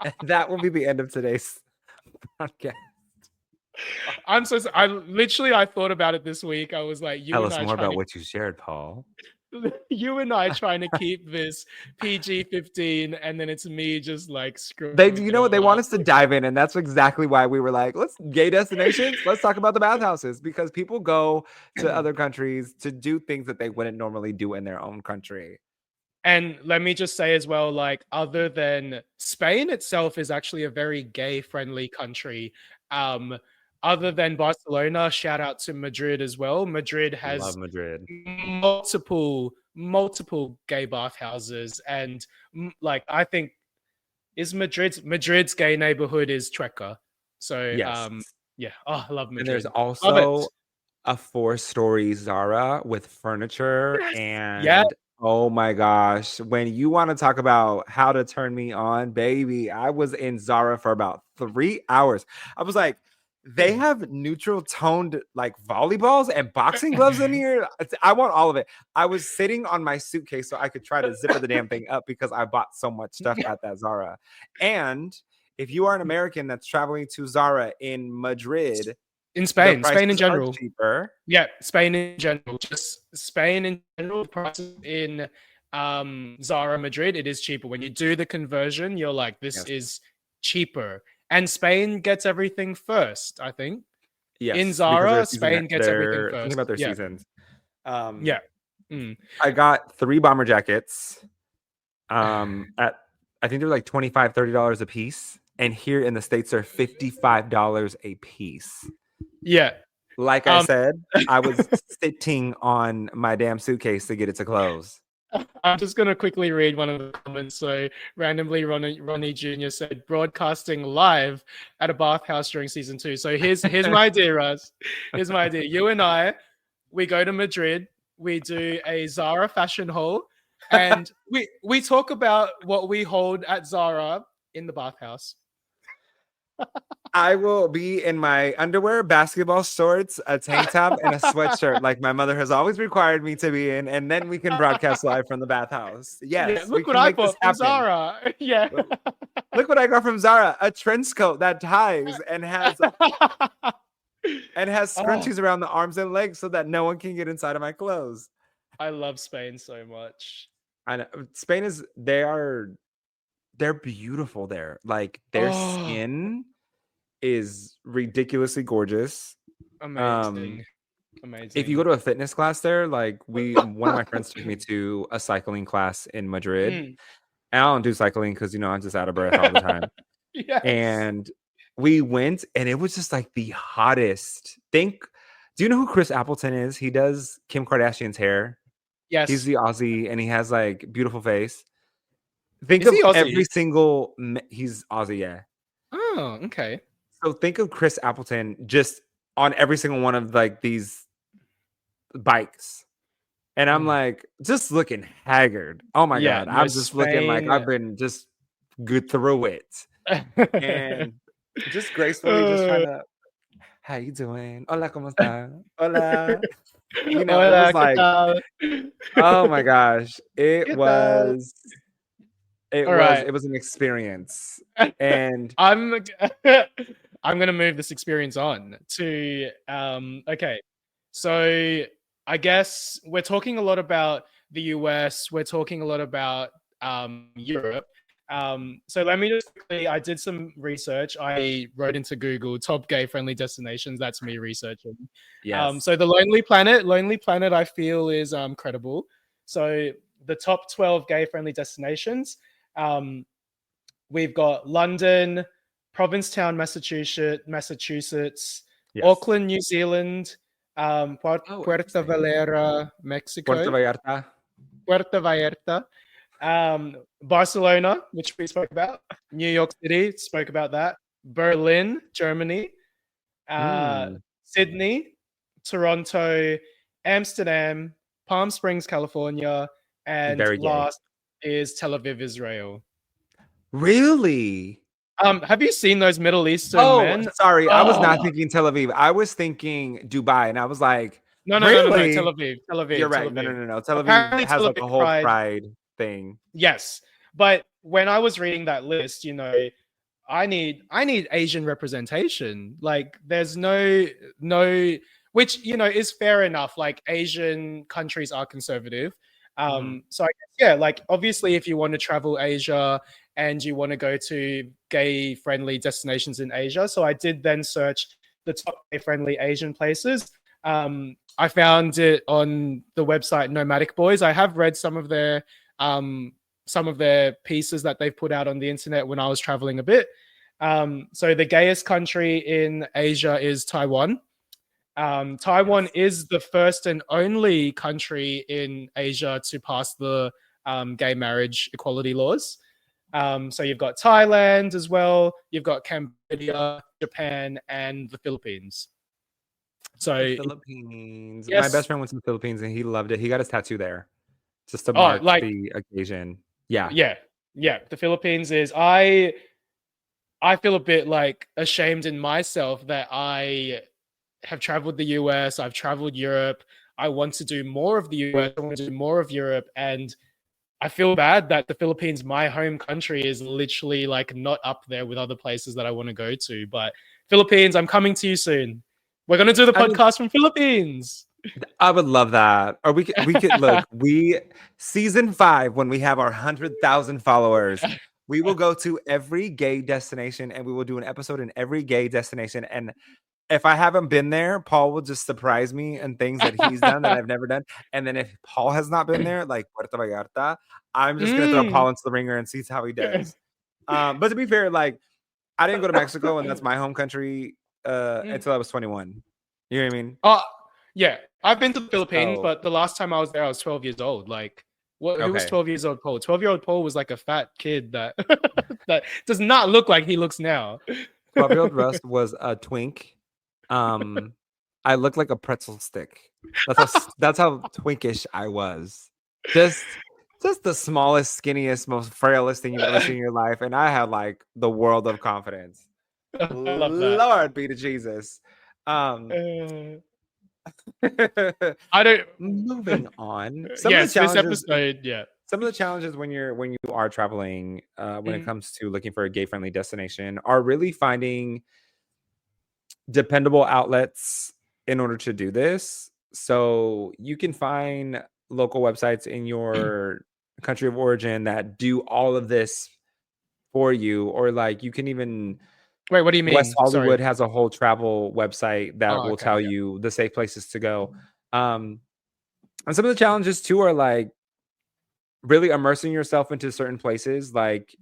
But that will be the end of today's podcast. I'm so sorry. I thought about it this week. I was like, tell us more about what you shared, Paul. You and I trying to keep this PG-15, and then it's me just like screwing. You know what? They want us to dive in, and that's exactly why we were like, let's gay destinations. Let's talk about the bathhouses, because people go to other countries to do things that they wouldn't normally do in their own country. And let me just say as well, like, other than Spain itself is actually a very gay friendly country. Um, other than Barcelona, shout out to Madrid as well. Madrid Love has Madrid. multiple gay bathhouses, and like, I think is Madrid's gay neighborhood is Chueca. So Yes. yeah, oh, I love And there's Madrid. Love it. also a 4-story Zara with furniture Yes. Yeah. and oh my gosh, when you want to talk about how to turn me on, baby, I was in Zara for about 3 hours. I was like, they have neutral toned like volleyballs and boxing gloves in here. I want all of it. I was sitting on my suitcase so I could try to zipper the damn thing up because I bought so much stuff at that Zara. And if you are an American that's traveling to Zara in Madrid, In the Spain in prices are general. cheaper. Yeah, Spain in general. Just Spain in general, prices in Zara Madrid, it is cheaper. When you do the conversion, you're like, this Yes. is cheaper. And Spain gets everything first, I think. In Yes, because Zara, Spain gets everything they're thinking first. about their Yeah. seasons. Yeah. Mm. I got 3 bomber jackets, at I think they're like $25-$30 a piece, and here in the States they're $55 a piece. Yeah. Like I said, I was sitting on my damn suitcase to get it to close. I'm just going to quickly read one of the comments. So randomly, Ronnie Jr. said, broadcasting live at a bathhouse during season 2. So here's my idea, Raz. Here's my idea. You and I, we go to Madrid. We do a Zara fashion haul. And we talk about what we hold at Zara in the bathhouse. I will be in my underwear, basketball shorts, a tank top, and a sweatshirt like my mother has always required me to be in, and then we can broadcast live from the bathhouse. Yes, Yeah, look we what can I make this bought from happen. Zara. Yeah. Look what I got from Zara, a trench coat that ties and has scrunchies around the arms and legs so that no one can get inside of my clothes. I love Spain so much. I know Spain is they're beautiful there. Like their skin is ridiculously gorgeous. Amazing. If you go to a fitness class there, like one of my friends took me to a cycling class in Madrid. And I don't do cycling because I'm just out of breath all the time. Yes. And we went and it was just like the hottest. Do you know who Chris Appleton is? He does Kim Kardashian's hair. Yes. He's the Aussie and he has like beautiful face. Think Is of he Aussie? every single he's Aussie, yeah. Oh, okay. So think of Chris Appleton just on every single one of like these bikes. And I'm like, just looking haggard. Oh my God. I'm just looking like I've been just good through it. And just gracefully just trying to, how you doing? Hola, ¿cómo está? Hola. It was like, oh my gosh. It was an experience. And I'm gonna move this experience on to okay. So I guess we're talking a lot about the US, we're talking a lot about Europe. So let me just quickly, I did some research. I wrote into Google top gay friendly destinations. That's me researching. yes. So the Lonely Planet I feel is credible. So the top 12 gay friendly destinations. We've got London, Provincetown, Massachusetts, Yes. Auckland, New Zealand, Puerto Vallarta, Mexico, Puerto Vallarta, Barcelona, which we spoke about, New York City, spoke about that, Berlin, Germany, Sydney, Toronto, Amsterdam, Palm Springs, California, and last is Tel Aviv, Israel. Really? Have you seen those Middle Eastern men? Sorry, I was not thinking Tel Aviv. I was thinking Dubai, and I was like, no, really? Tel Aviv. You're right. Tel Aviv. No. Tel Aviv has like a whole pride thing. Yes, but when I was reading that list, I need Asian representation. Like, there's no, which is fair enough. Like, Asian countries are conservative. So I guess, like, obviously, if you want to travel Asia and you want to go to gay-friendly destinations in Asia, so I did then search the top gay-friendly Asian places. I found it on the website Nomadic Boys. I have read some of their some of their pieces that they've put out on the internet when I was traveling a bit. So the gayest country in Asia is Taiwan. Taiwan Yes. is the first and only country in Asia to pass the gay marriage equality laws. So you've got Thailand as well, you've got Cambodia, Japan, and the Philippines. The So Philippines. My best yes, friend went to the Philippines and he loved it. He got his tattoo there just to oh, mark like the occasion. Yeah. yeah, yeah. The Philippines is I feel a bit like ashamed in myself that I have traveled the US, I've traveled Europe. I want to do more of the US, I want to do more of Europe. And I feel bad that the Philippines, my home country, is literally like not up there with other places that I want to go to. But Philippines, I'm coming to you soon. We're gonna do the I mean, podcast from Philippines. I would love that. Or we could look, we season 5 when we have our 100,000 followers, we will go to every gay destination and we will do an episode in every gay destination. And if I haven't been there, Paul will just surprise me and things that he's done that I've never done. And then if Paul has not been there, like Puerto Vallarta, I'm just gonna throw Mm. Paul into the ringer and see how he does. But to be fair, like I didn't go to Mexico, and that's my home country until I was 21. You know what I mean? Oh, yeah. I've been to the Philippines, So but the last time I was there, I was 12 years old. Like, what? Who was okay, 12 years old Paul? 12-year-old Paul was like a fat kid that that does not look like he looks now. 12-year-old Russ was a twink. Um, I looked like a pretzel stick. That's how twinkish I was. Just just the smallest, skinniest, most frailest thing you've ever seen in your life, and I had like the world of confidence. I love that. Lord be to Jesus. Um, Uh, I don't. moving on. Some of the Yes, this challenges episode. Yeah. some of the challenges when you are traveling when it Mm. comes to looking for a gay friendly destination are really finding dependable outlets in order to do this. So you can find local websites in your country of origin that do all of this for you, or like you can even Wait, what do you West mean? Hollywood Sorry. has a whole travel website that Oh, will okay. tell Yeah. you the safe places to go. Um, and some of the challenges too are like really immersing yourself into certain places like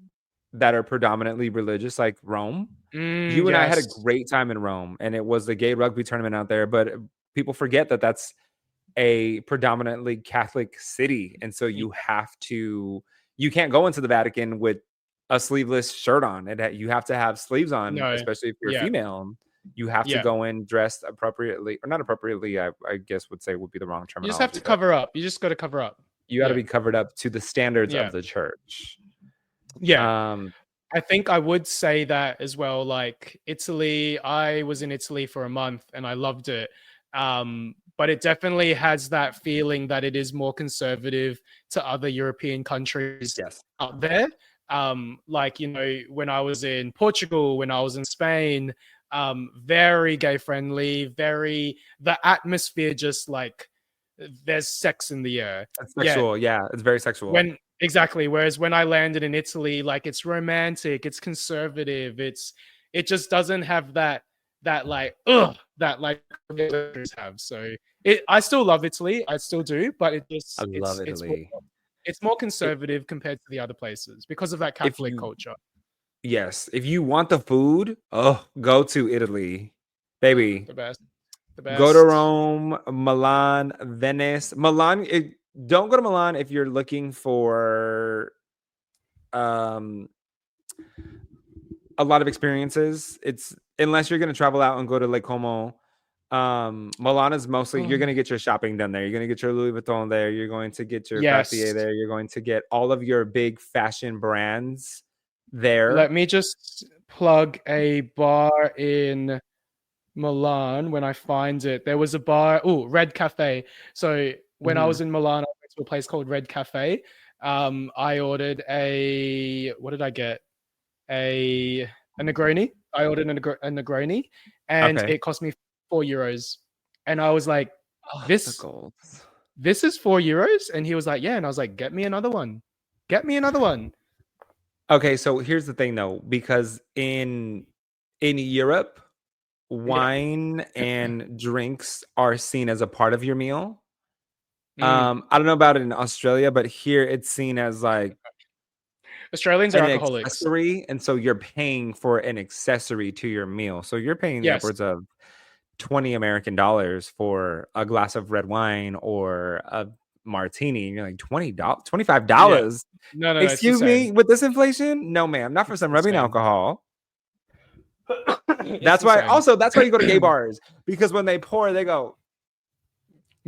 that are predominantly religious, like Rome. You and I had a Yes. great time in Rome, and it was the gay rugby tournament out there. But people forget that that's a predominantly Catholic city, and so you can't go into the Vatican with a sleeveless shirt on. You have to have sleeves on, No. especially if you're Yeah. female. You have to Yeah. go in dressed appropriately, or not appropriately. I guess would be the wrong You just have terminology, to but cover up. You just got to cover up. you got to Yeah. be covered up to the standards Yeah. of the church. Yeah. Um, I think I would say that as well. Like Italy, I was in Italy for a month and I loved it. But it definitely has that feeling that it is more conservative to other European countries yes. out there. Like, when I was in Portugal, when I was in Spain, very gay friendly, the atmosphere just like there's sex in the air. It's Yeah, sexual. Yeah, it's very sexual. when exactly. Whereas when I landed in Italy, like it's romantic, it's conservative, it just doesn't have that like that like others have. So I still love Italy, I still do, but it I just love Italy. it's more If conservative compared to the other places because of that if Catholic you culture. yes, if you want the food, oh, go to Italy, The baby. best, the Go to best. Rome, Milan, Venice. Milan, don't go to Milan if you're looking for um a lot of experiences. It's unless you're going to travel out and go to Lake Como. Milan is mostly you're going to get your shopping done there. You're going to get your Louis Vuitton there. You're going to get your Cartier Yes. there. You're going to get all of your big fashion brands there. Let me just plug a bar in Milan when I find it. There was a bar, Red Cafe. So when I Mhm. was in Milan, I went to a place called Red Cafe. I ordered what did I get? A Negroni. I ordered a Negroni, and Okay. it cost me €4. And I was like, Oh, the this golds. this is €4? And he was like, yeah. And I was like, get me another one. Get me another one. Okay, so here's the thing though, because in Europe, Yeah. wine and drinks are seen as a part of your meal. Mm. I don't know about it in Australia, but here it's seen as like Australians are an alcoholics. accessory, and so you're paying for an accessory to your meal. So you're paying the Yes. upwards of 20 American dollars for a glass of red wine or a martini, and you're like $20, Yeah. $25. No, no, no. It's the Excuse same. me, with this inflation? No, ma'am, not for It's some the rubbing same. alcohol. It's That's the why same. also that's why you go to gay bars, because when they pour, they go,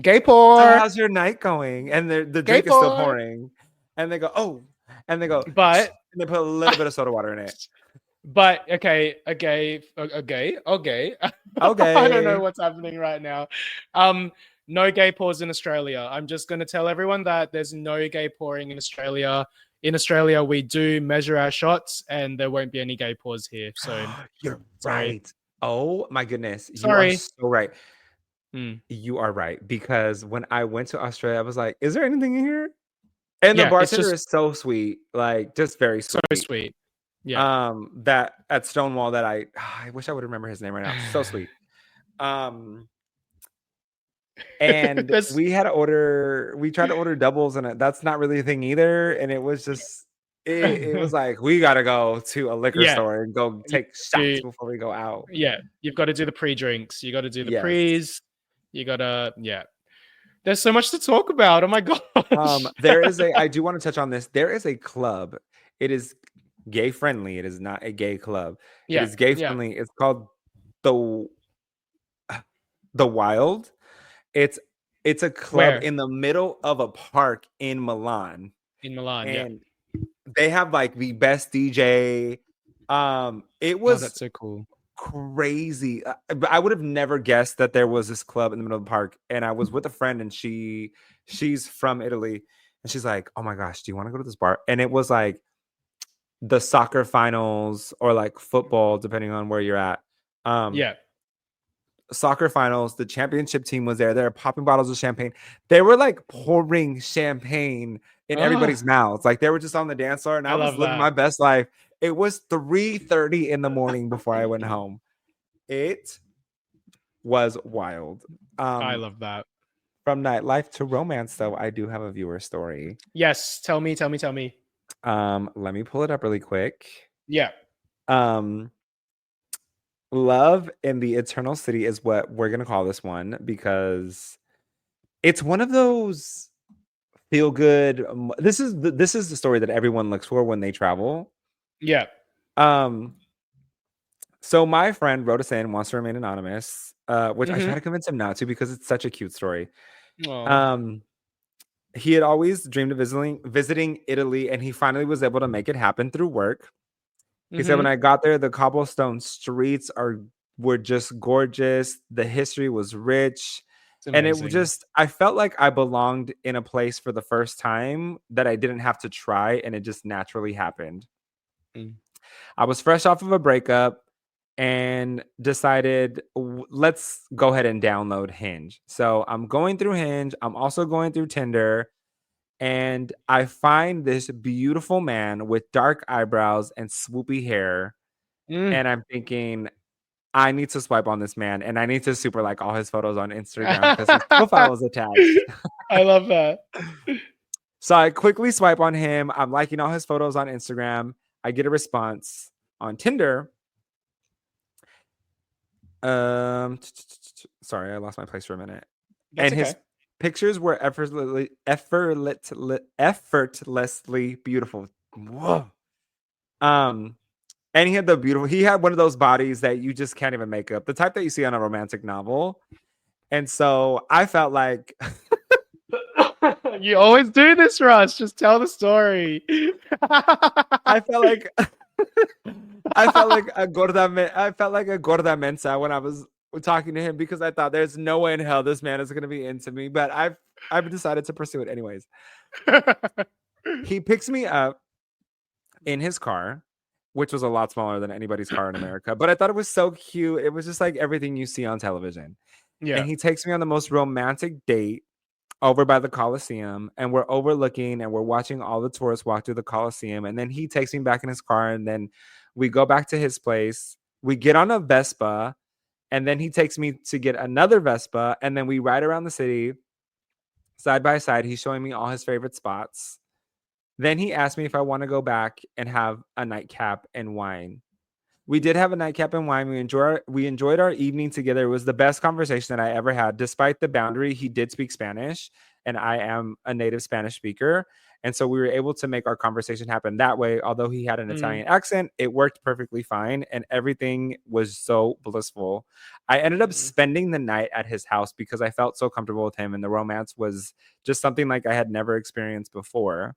Gay "So pour. how's your night going?" And the Gay drink is still pour. pouring. And they go, "Oh," and they go, But and they put a little bit of soda water in it. okay, okay. I don't know Okay. what's happening right now. Um, no gay pores in Australia. I'm just going to tell everyone that there's no gay pouring in Australia. In Australia, we do measure our shots, and there won't be any gay pores here. So You're sorry, right. Oh my goodness. You are sorry. so right. Mm. You are right. Because when I went to Australia, I was like, is there anything in here? And the Yeah, it's bartender just is so sweet, like just very so sweet. sweet. Yeah. That at Stonewall that I wish I would remember his name right now. So sweet. Um, and There's we tried to order doubles, and that's not really a thing either. And it was just it was like we gotta go to a liquor yeah, store and go you take shots do, before we go out. yeah, you've got to do the pre-drinks. You got to do the Yes. pre's. You got to yeah. There's so much to talk about. Oh my gosh. There is a I do want to touch on this. There is a club. It is gay friendly. It is not a gay club. It Yeah, is gay yeah. friendly. It's called the the Wild. It's it's a club Where? in the middle of a park in Milan, In Milan, yeah. and they have like the best DJ. It Oh, was that's so cool. crazy. But I would have never guessed that there was this club in the middle of the park. And I was with a friend, and she's from Italy, and she's like, "Oh my gosh, do you want to go to this bar?" And it was like the soccer finals or like football, depending on where you're at. Um, Yeah. Soccer finals, the championship team was there. They were popping bottles of champagne. They were like pouring champagne in Oh, everybody's mouths. Like they were just on the dance floor, and I I was love living that. my best life. It was 3:30 in the morning before I went home. It was wild. I Um, love that. from nightlife to romance, though, I do have a viewer story. Yes, tell me, tell me, tell me. Let me pull it up really quick. Yeah. Um, Love in the Eternal City is what we're gonna call this one, because it's one of those feel good. This is the story that everyone looks for when they travel. Yeah. Um, so my friend wrote us in, wants to remain anonymous, which I try Mhm. to convince him not to because it's such a cute story. Oh. Um, he had always dreamed of visiting Italy, and he finally was able to make it happen through work. He said, "When Mhm. I got there, the cobblestone streets were just gorgeous. The history was rich, It's and amazing. I felt like I belonged in a place for the first time that I didn't have to try, and it just naturally happened. Mm. I was fresh off of a breakup and decided, let's go ahead and download Hinge." So I'm going through Hinge. I'm also going through Tinder, and I find this beautiful man with dark eyebrows and swoopy hair. Mm. And I'm thinking, I need to swipe on this man, and I need to super like all his photos on Instagram because his profile was attached. I love that. So I quickly swipe on him. I'm liking all his photos on Instagram. I get a response on Tinder. Sorry, I lost my place for a minute. That's And his okay. pictures were effortlessly beautiful. Whoa. Um, and he had one of those bodies that you just can't even make up, the type that you see on a romantic novel. And so I felt like You always do this, Russ. Just tell the story. I felt like I felt like I felt like a gorda mensa when I was talking to him, because I thought there's no way in hell this man is gonna be into me. But I've decided to pursue it anyways. He picks me up in his car, which was a lot smaller than anybody's car in America. But I thought it was so cute. It was just like everything you see on television. And Yeah. he takes me on the most romantic date over by the Coliseum, and we're overlooking and we're watching all the tourists walk through the Coliseum. And then he takes me back in his car, and then we go back to his place. We get on a Vespa, and then he takes me to get another Vespa, and then we ride around the city. Side by side, he's showing me all his favorite spots. Then he asked me if I want to go back and have a nightcap and wine. We did have a nightcap and wine. We enjoyed our evening together. It was the best conversation that I ever had. Despite the boundary, he did speak Spanish, and I am a native Spanish speaker. And so we were able to make our conversation happen that way. Although he had an Italian accent, it worked perfectly fine, and everything was so blissful. I ended up spending the night at his house because I felt so comfortable with him, and the romance was just something like I had never experienced before.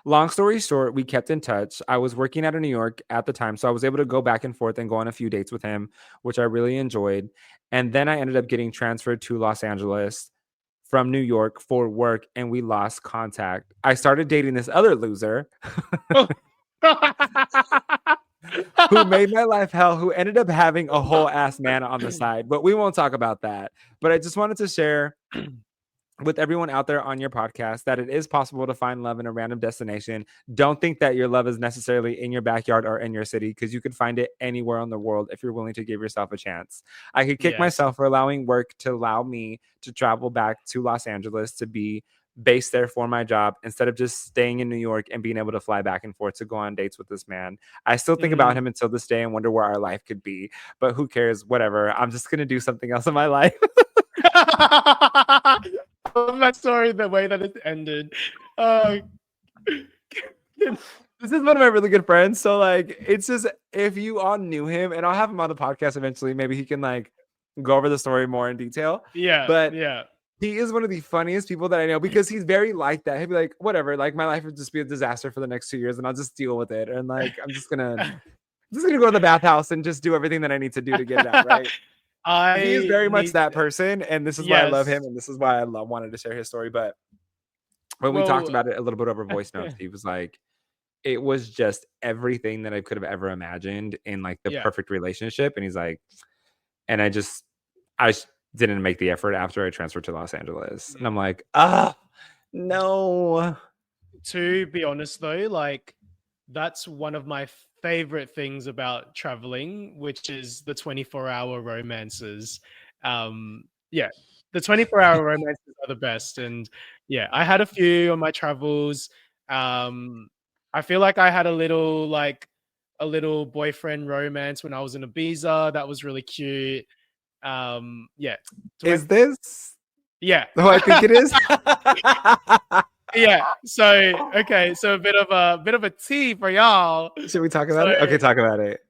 Long story short, we kept in touch. I was working out of New York at the time, so I was able to go back and forth and go on a few dates with him, which I really enjoyed. And then I ended up getting transferred to Los Angeles from New York for work, and we lost contact. I started dating this other loser who made my life hell, who ended up having a whole ass man on the side, but we won't talk about that. But I just wanted to share with everyone out there on your podcast that it is possible to find love in a random destination. Don't think that your love is necessarily in your backyard or in your city, because you could find it anywhere in the world if you're willing to give yourself a chance. I could kick Yes. myself for allowing work to allow me to travel back to Los Angeles to be based there for my job instead of just staying in New York and being able to fly back and forth to go on dates with this man. I still think about him until this day and wonder where our life could be, but who cares? Whatever. I'm just going to do something else in my life. I love that story, the way that it ended. This is one of my really good friends. So like, it's just, if you all knew him, and I'll have him on the podcast eventually, maybe he can like go over the story more in detail. Yeah, But yeah. he is one of the funniest people that I know, because he's very like that. He'd be like, whatever, like my life would just be a disaster for the next 2 years and I'll just deal with it. And like, I'm just gonna go to the bathhouse and just do everything that I need to do to get it out, right? He is very much that person, and this is why I love him, and this is why I wanted to share his story. But when we talked about it a little bit over voice notes, he was like, it was just everything that I could have ever imagined in like the perfect relationship. And he's like, and I didn't make the effort after I transferred to Los Angeles. And I'm like, no. To be honest though, like that's one of my favorite things about traveling, which is the 24-hour romances. Yeah, the 24-hour romances are the best. And yeah, I had a few on my travels. I feel like I had a little boyfriend romance when I was in Ibiza. That was really cute. Yeah. Is this? Yeah. Oh, I think it is. Yeah. So okay. So a bit of a tea for y'all. Should we talk about it? Okay, talk about it.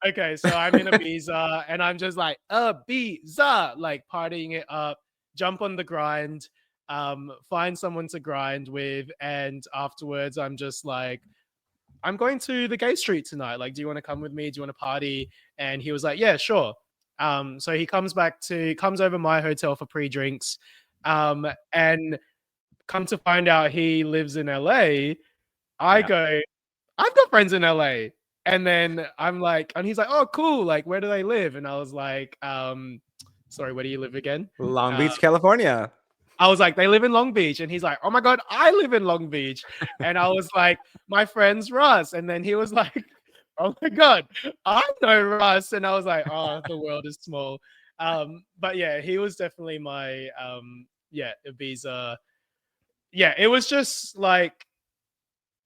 Okay. So I'm in Ibiza and I'm just like Ibiza, like partying it up, jump on the grind, find someone to grind with, and afterwards I'm just like, I'm going to the gay street tonight. Like, do you want to come with me? Do you want to party? And he was like, yeah, sure. So he comes over my hotel for pre-drinks. And come to find out he lives in LA. I go, I've got friends in LA. And then I'm like, and he's like, oh, cool. Like, where do they live? And I was like, sorry, where do you live again? Long Beach, California. I was like, they live in Long Beach. And he's like, oh my God, I live in Long Beach. And I was like, my friend's Russ. And then he was like, oh my God, I know Russ. And I was like, oh, the world is small. But yeah, he was definitely my, Ibiza. Yeah, it was just like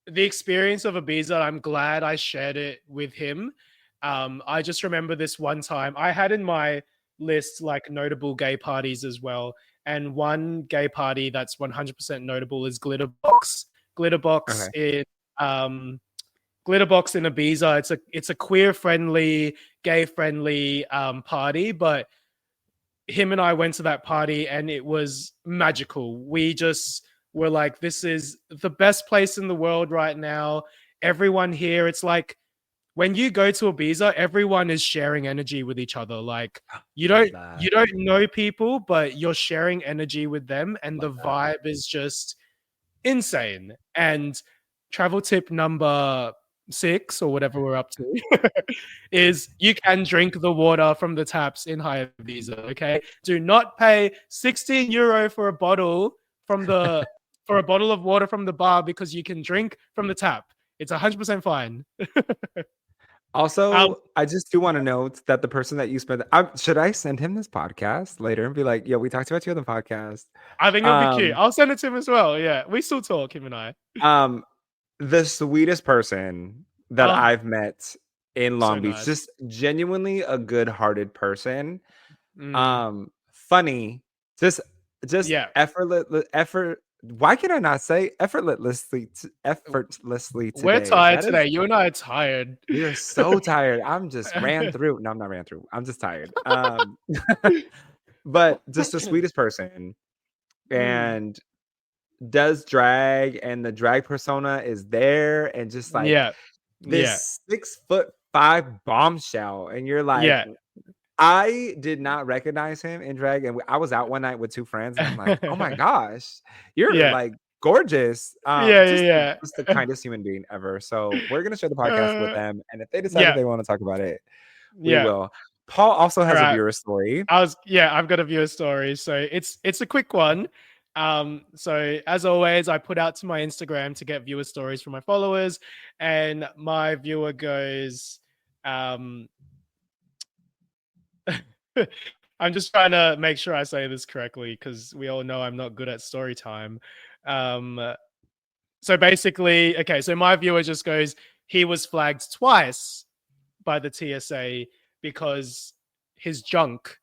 the experience of Ibiza. I'm glad I shared it with him. I just remember this one time I had in my list like notable gay parties as well. And one gay party that's 100% notable is Glitterbox. Glitterbox in Ibiza. It's a queer friendly, gay friendly party, but him and I went to that party and it was magical. We just were like, this is the best place in the world right now. Everyone here, it's like when you go to Ibiza, everyone is sharing energy with each other. Like you don't know people, but you're sharing energy with them, and the vibe is just insane. And travel tip number 6 or whatever we're up to is you can drink the water from the taps in High Ibiza. Okay, do not pay €16 for a bottle of water from the bar because you can drink from the tap. It's 100% fine. Um, Also, I just do want to note that the person that you spent, should I send him this podcast later and be like, "Yo, we talked about you on the podcast." I think it'll be cute. Um, I'll send it to him as well. Yeah, we still talk, him and I. um, the sweetest person that Oh, I've met in so Long Beach, nice. just genuinely a good-hearted person. Mm, Funny, just yeah. effort. Why can I not say effortlessly We're today? tired That is, today. You and I are tired. we are so tired. I'm just ran through. No, I'm not ran through. I'm just tired. But just the sweetest person, Mm, and does drag, and the drag persona is there, and just like yeah, yeah, this 6'5" bombshell, and you're like, yeah. I did not recognize him in drag, and I was out one night with two friends, and I'm like, "Oh my gosh, you're Yeah, like gorgeous!" yeah, Just the yeah. kindest human being ever. So we're gonna share the podcast with Uh, them, and if they decide that yeah, they want to talk about it, we yeah. will. Paul also All has a right. viewer story. I've got a viewer story. So it's a quick one. So as always, I put out to my Instagram to get viewer stories from my followers, and my viewer goes, um, I'm just trying to make sure I say this correctly because we all know I'm not good at story time. Um, so basically, okay, so my viewer just goes, he was flagged twice by the TSA because his junk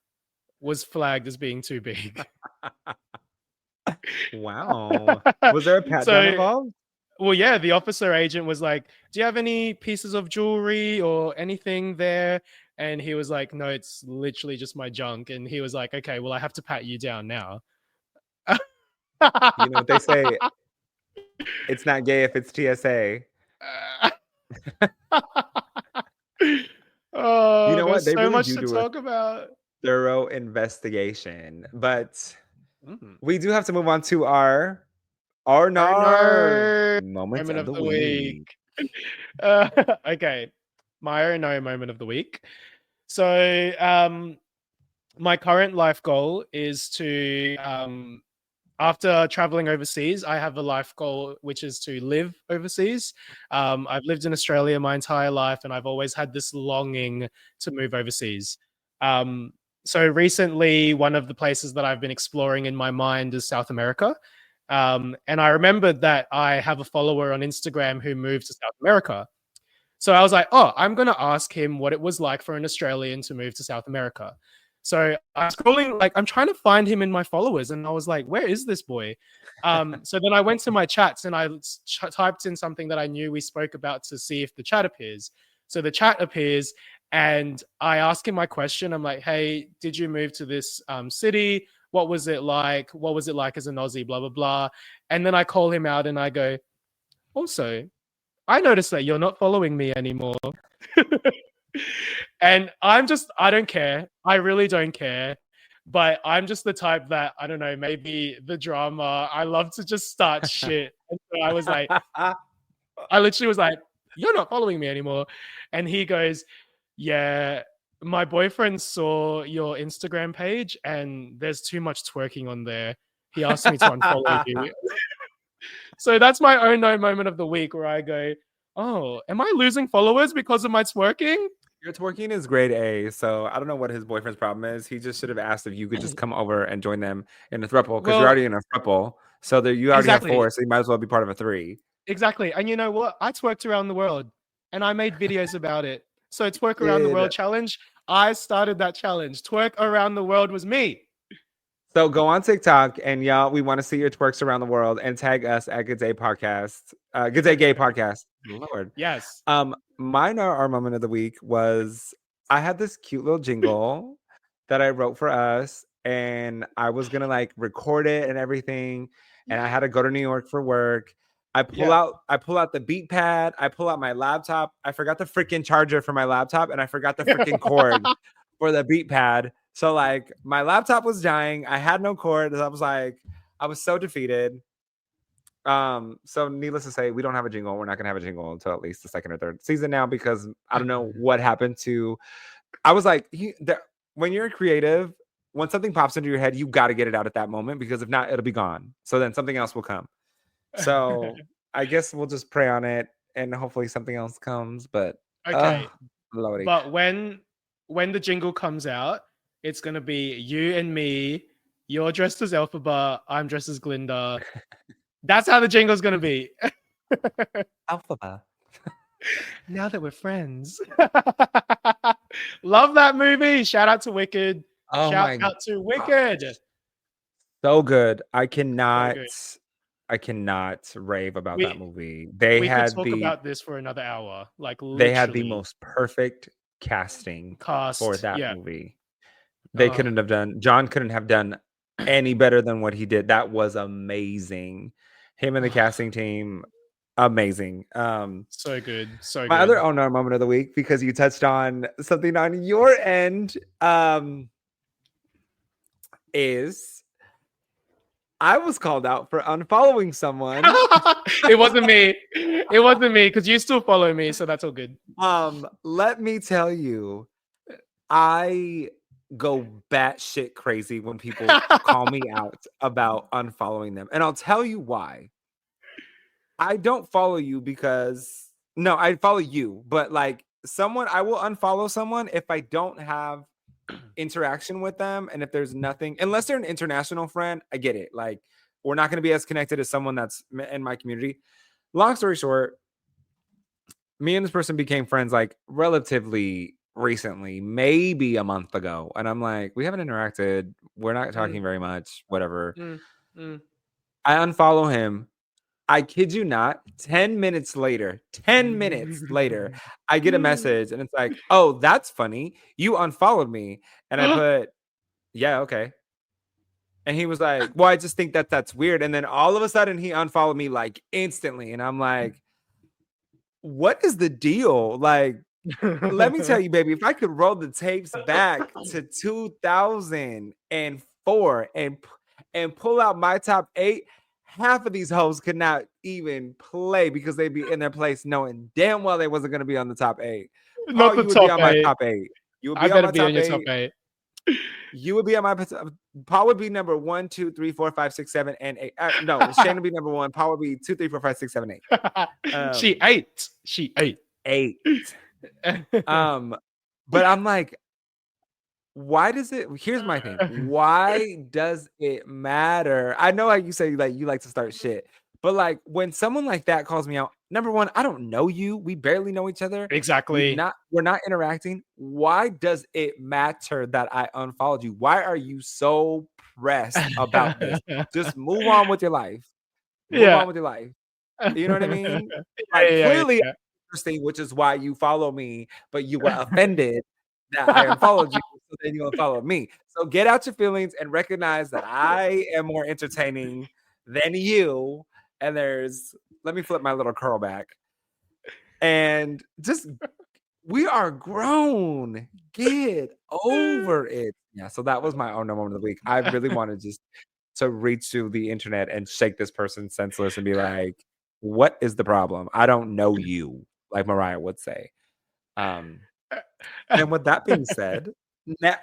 was flagged as being too big. Wow, was there a pat down So, involved? well, yeah, the officer agent was like, "Do you have any pieces of jewelry or anything there?" And he was like, "No, it's literally just my junk." And he was like, "Okay, well, I have to pat you down now." You know what they say? It's not gay if it's TSA. You Oh, know what? there's They so really much do to do a talk about. thorough investigation, but Mm. we do have to move on to our Oh R&R no, moments moment of of the the week. week. Uh, okay, my oh no moment of the week. So, my current life goal is to after traveling overseas, I have a life goal which is to live overseas. I've lived in Australia my entire life, and I've always had this longing to move overseas. Um, so recently, one of the places that I've been exploring in my mind is South America. And I remembered that I have a follower on Instagram who moved to South America. So I was like, oh, I'm going to ask him what it was like for an Australian to move to South America. So I'm scrolling, like, I'm trying to find him in my followers. And I was like, where is this boy? So then I went to my chats and I typed in something that I knew we spoke about to see if the chat appears. So the chat appears and I ask him my question. I'm like, hey, did you move to this city? What was it like? What was it like as an Aussie? Blah, blah, blah. And then I call him out and I go, also, I noticed that you're not following me anymore. And I don't care. I really don't care. But I'm just the type that, I don't know, maybe the drama, I love to just start shit. And so I literally was like, you're not following me anymore. And he goes, yeah, my boyfriend saw your Instagram page and there's too much twerking on there. He asked me to unfollow you. So that's my own no moment of the week where I go, oh, am I losing followers because of my twerking? Your twerking is grade A, so I don't know what his boyfriend's problem is. He just should have asked if you could just come over and join them in a throuple because you're Well, already in a throuple. So that you already have exactly. four, so you might as well be part of a three. Exactly. And you know what? I twerked around the world and I made videos about it. So twerk around the Did world challenge. I started that challenge. Twerk around the world was me. So go on TikTok and y'all, we want to see your twerks around the world and tag us at Good Day Podcast, Good Day Gay Podcast. Lord. Yes. Mine our moment of the week was I had this cute little jingle that I wrote for us, and I was gonna like record it and everything, and I had to go to New York for work. Yeah. I pull out the beat pad, I pull out my laptop. I forgot the freaking charger for my laptop, and I forgot the freaking cord for the beat pad. So like my laptop was dying. I had no cord. I was like, I was so defeated. So needless to say, we don't have a jingle. We're not gonna have a jingle until at least the second or third season now because I don't know what happened to. I was like, when you're a creative, when something pops into your head, you got to get it out at that moment because if not, it'll be gone. So then something else will come. So I guess we'll just pray on it and hopefully something else comes. But Okay. Lordy. But when the jingle comes out, it's gonna be you and me. You're dressed as Elphaba. I'm dressed as Glinda. That's how the jingle's gonna be. Alphaba. Now that we're friends. Love that movie. Shout out to Wicked. Oh Shout my out to Wicked. gosh. So good. So good. I cannot rave about that We movie. we could talk about this for another hour. Like They had the literally. most perfect casting for Cast. that Yeah. movie. Oh, John couldn't have done any better than what he did. That was amazing. Him and the casting team, amazing. so good. So My good. other oh no moment of the week, because you touched on something on your end, is I was called out for unfollowing someone. It wasn't me. It wasn't me because you still follow me, so that's all good. Let me tell you, I go batshit crazy when people call me out about unfollowing them. And I'll tell you why. I don't follow you because no, I follow you, but like I will unfollow someone if I don't have interaction with them and if there's nothing, unless they're an international friend, I get it. Like we're not going to be as connected as someone that's in my community. Long story short, me and this person became friends like relatively recently, maybe a month ago. And I'm like, we haven't interacted. We're not talking very much, whatever. I unfollow him. I kid you not, 10 minutes later, I get a message and it's like, oh, that's funny. You unfollowed me. And I put, yeah, okay. And he was like, well, I just think that's weird. And then all of a sudden he unfollowed me like instantly. And I'm like, what is the deal? Like, let me tell you, baby, if I could roll the tapes back to 2004 and pull out my top 8, half of these hoes could not even play because they'd be in their place knowing damn well they wasn't going to be on the top 8. Not Paul, the you would be top on my 8. top 8. You would I be on better my be on top your 8. top 8. You would be on my Paul would be number 1, 2, 3, 4, 5, 6, 7, and 8. No, Shane would be number 1. Paul would be 2, 3, 4, 5, 6, 7, 8. She ate. She ate. 8. But I'm like, why does it? Here's my thing. Why does it matter? I know how you say like you like to start shit, but like when someone like that calls me out, number one, I don't know you. We barely know each other. Exactly. We're not interacting. Why does it matter that I unfollowed you? Why are you so pressed about this? Just move on with your life. Move on with your life. You know what I mean? Like clearly interesting, which is why you follow me, but you were offended that I unfollowed you, so then you unfollowed me. So get out your feelings and recognize that I am more entertaining than you. And let me flip my little curl back. And just we are grown. Get over it. Yeah. So that was my own moment of the week. I really wanted just to reach to the internet and shake this person senseless and be like, what is the problem? I don't know you, like Mariah would say. And with that being said,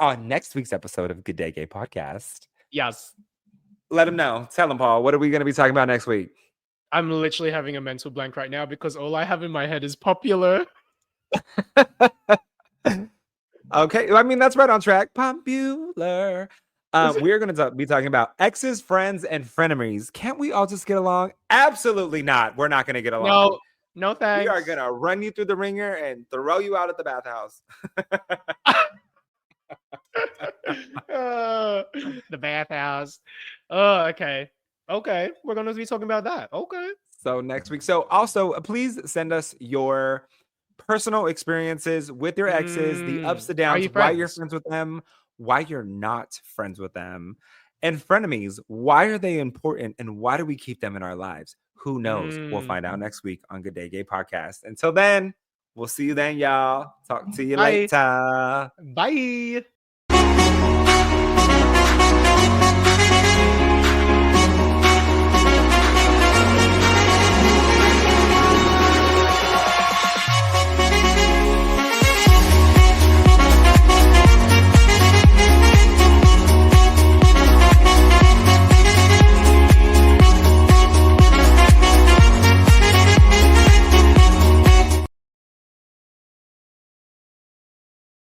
on next week's episode of Good Day Gay Podcast, yes, let them know. Tell them, Paul, what are we going to be talking about next week? I'm literally having a mental blank right now because all I have in my head is popular. Okay, I mean that's right on track. Popular. We're going to be talking about exes, friends, and frenemies. Can't we all just get along? Absolutely not. We're not going to get along. No thanks. We are going to run you through the ringer and throw you out at the bathhouse. The bathhouse. Oh, okay. Okay. We're going to be talking about that. Okay. So next week. So also, please send us your personal experiences with your exes, the ups and downs, why you're friends with them, why you're not friends with them, and frenemies. Why are they important and why do we keep them in our lives? Who knows? We'll find out next week on Good Day Gay Podcast. Until then, we'll see you then, y'all. Talk to you later. Bye.